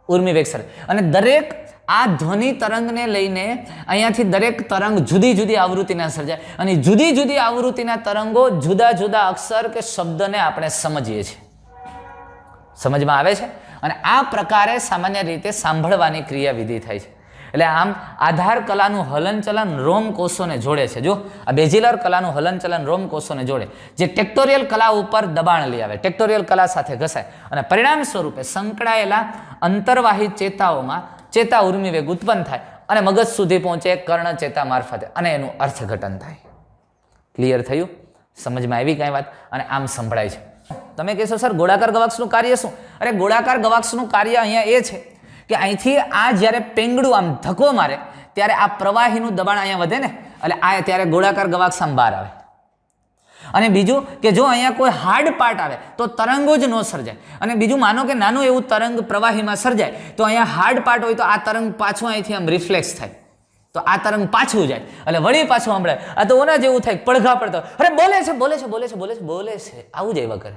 Speaker 1: ઉર્મિવેગ સર્જાય. અને દરેક આ ધ્વનિ તરંગને લઈને અહીંયાથી દરેક તરંગ જુદી જુદી આવૃત્તિના સર્જાય અને જુદી જુદી આવૃત્તિના તરંગો જુદા જુદા અક્ષર કે શબ્દને આપણે સમજીએ છીએ. સમજમાં આવે છે? અને આ પ્રકારે સામાન્ય રીતે સાંભળવાની ક્રિયાવિધિ થાય છે. એટલે આમ આધાર કલાનું હલનચલન રોમ કોષોને જોડે છે. જો આ બેઝિલર કલાનું હલનચલન રોમ કોષોને જોડે, જે ટેક્ટોરિયલ કલા ઉપર દબાણ લઈ આવે, ટેક્ટોરિયલ કલા સાથે ઘસાય અને પરિણામ સ્વરૂપે સંકળાયેલા અંતર્વાહી ચેતાઓમાં ચેતા ઉર્મિવેગ ઉત્પન્ન થાય અને મગજ સુધી પહોંચે કર્ણ ચેતા મારફતે અને એનું અર્થઘટન થાય. ક્લિયર થયું? સમજમાં આવી કાંઈ વાત? અને આમ સંભળાય છે. તમે કહેશો સર ગોળાકાર ગવાક્ષનું કાર્ય શું? અરે ગોળાકાર ગવાક્ષનું કાર્ય અહીંયા એ છે કે અહીંથી આ જ્યારે પેંગડું આમ ધક્કો મારે ત્યારે આ પ્રવાહીનું દબાણ અહીંયા વધે ને, એટલે આ ત્યારે ગોળાકાર ગવાક્ષ આમ બહાર આવે. અને બીજું કે જો અહીંયા કોઈ હાર્ડ પાર્ટ આવે તો તરંગો જ ન સર્જાય. અને બીજું માનો કે નાનું એવું તરંગ પ્રવાહીમાં સર્જાય તો અહીંયા હાર્ડ પાર્ટ હોય તો આ તરંગ પાછું અહીંથી આમ રિફ્લેક્સ થાય, તો આ તરંગ પાછું જાય એટલે વળી પાછું સંભળાય. આ તો ઓના જેવું થાય, પડઘા પડતો, અરે બોલે છે બોલે છે બોલે છે બોલે છે બોલે છે, આવું જ એવા કરે.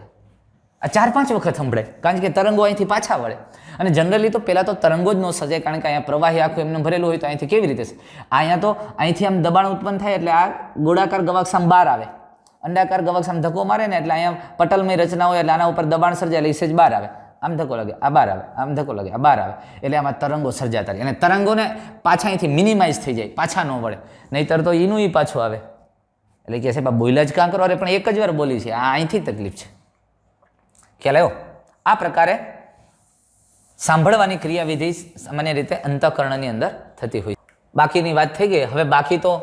Speaker 1: આ 4-5 વખત સંભળાય, કારણ કે તરંગો અહીંથી પાછા વળે. અને જનરલી તો પહેલાં તો તરંગો જ ન સર્જાય, કારણ કે અહીંયા પ્રવાહી આખું એમને ભરેલું હોય તો અહીંથી કેવી રીતે અહીંયા તો અહીંથી આમ દબાણ ઉત્પન્ન થાય એટલે આ ગોળાકાર ગવાક્ષામ બહાર આવે, અંડાકાર ગવાક્ષામ ધક્કો મારે ને એટલે અહીંયા પટલમય રચના હોય એટલે આના ઉપર દબાણ સર્જાય એટલે સેજ બહાર આવે, આમ ધક્કો લાગે આ બહાર આવે, આમ ધક્કો લાગે આ બહાર આવે, એટલે આમાં તરંગો સર્જાતા રહે. અને તરંગોને પાછા અહીંથી મિનિમાઇઝ થઈ જાય, પાછા ન વળે, નહીંતર તો એનું એ પાછું આવે. એટલે કે સાહેબ આ બોલ્યા જ કાં કરો, અરે પણ એક જ વાર બોલી છે, આ અહીંથી તકલીફ છે. ખ્યાલ આવ્યો? આ પ્રકારે સાંભળવાની ક્રિયાવિધિ સામાન્ય રીતે અંતઃકરણની અંદર થતી હોય. બાકીની વાત થઈ ગઈ. હવે બાકી તો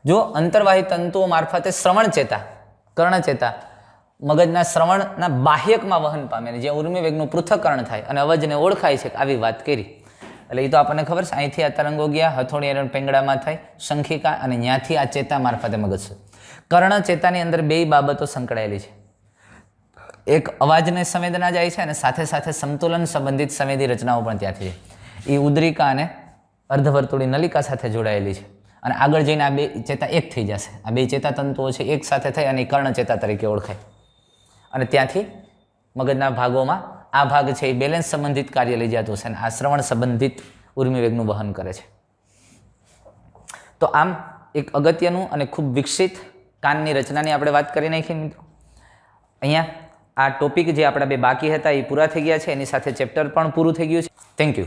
Speaker 1: જો અંતર્વાહી તંતુઓ મારફતે શ્રવણ ચેતા, કર્ણચેતા મગજના શ્રવણના બાહ્યકમાં વહન પામે, જે ઉર્મિવેગનું પૃથ્થકરણ થાય અને અવાજને ઓળખાય છે, આવી વાત કરી. એટલે એ તો આપણને ખબર છે, અહીંથી આ તરંગો ગયા હથોડી એરણ પેંગડામાં થાય શંખિકા, અને ત્યાંથી આ ચેતા મારફતે મગજ છે. કર્ણચેતાની અંદર બે બાબતો સંકળાયેલી છે. એક અવાજને સંવેદના જાય છે અને સાથે સાથે સંતુલન સંબંધિત સંવેદી રચનાઓ પણ ત્યાંથી જાય. એ ઉદ્રિકા અને અર્ધવર્તુળી નલિકા સાથે જોડાયેલી છે. અને આગળ જઈને આ બે ચેતા એક થઈ જશે. આ બે ચેતા તંતુઓ છે એક સાથે થઈ અને કર્ણચેતા તરીકે ઓળખાય. અને ત્યાંથી મગજના ભાગોમાં આ ભાગ છે એ બેલેન્સ સંબંધિત કાર્ય લઈ જતું છે અને આ શ્રવણ સંબંધિત ઉર્મિવેગનું વહન કરે છે. તો આમ એક અગત્યનું અને ખૂબ વિકસિત કાનની રચનાની આપણે વાત કરી નાખી મિત્રો. અહીંયા આ ટોપિક જે આપણા બે બાકી હતા એ પૂરા થઈ ગયા છે, એની સાથે ચેપ્ટર પણ પૂરું થઈ ગયું છે. Thank you.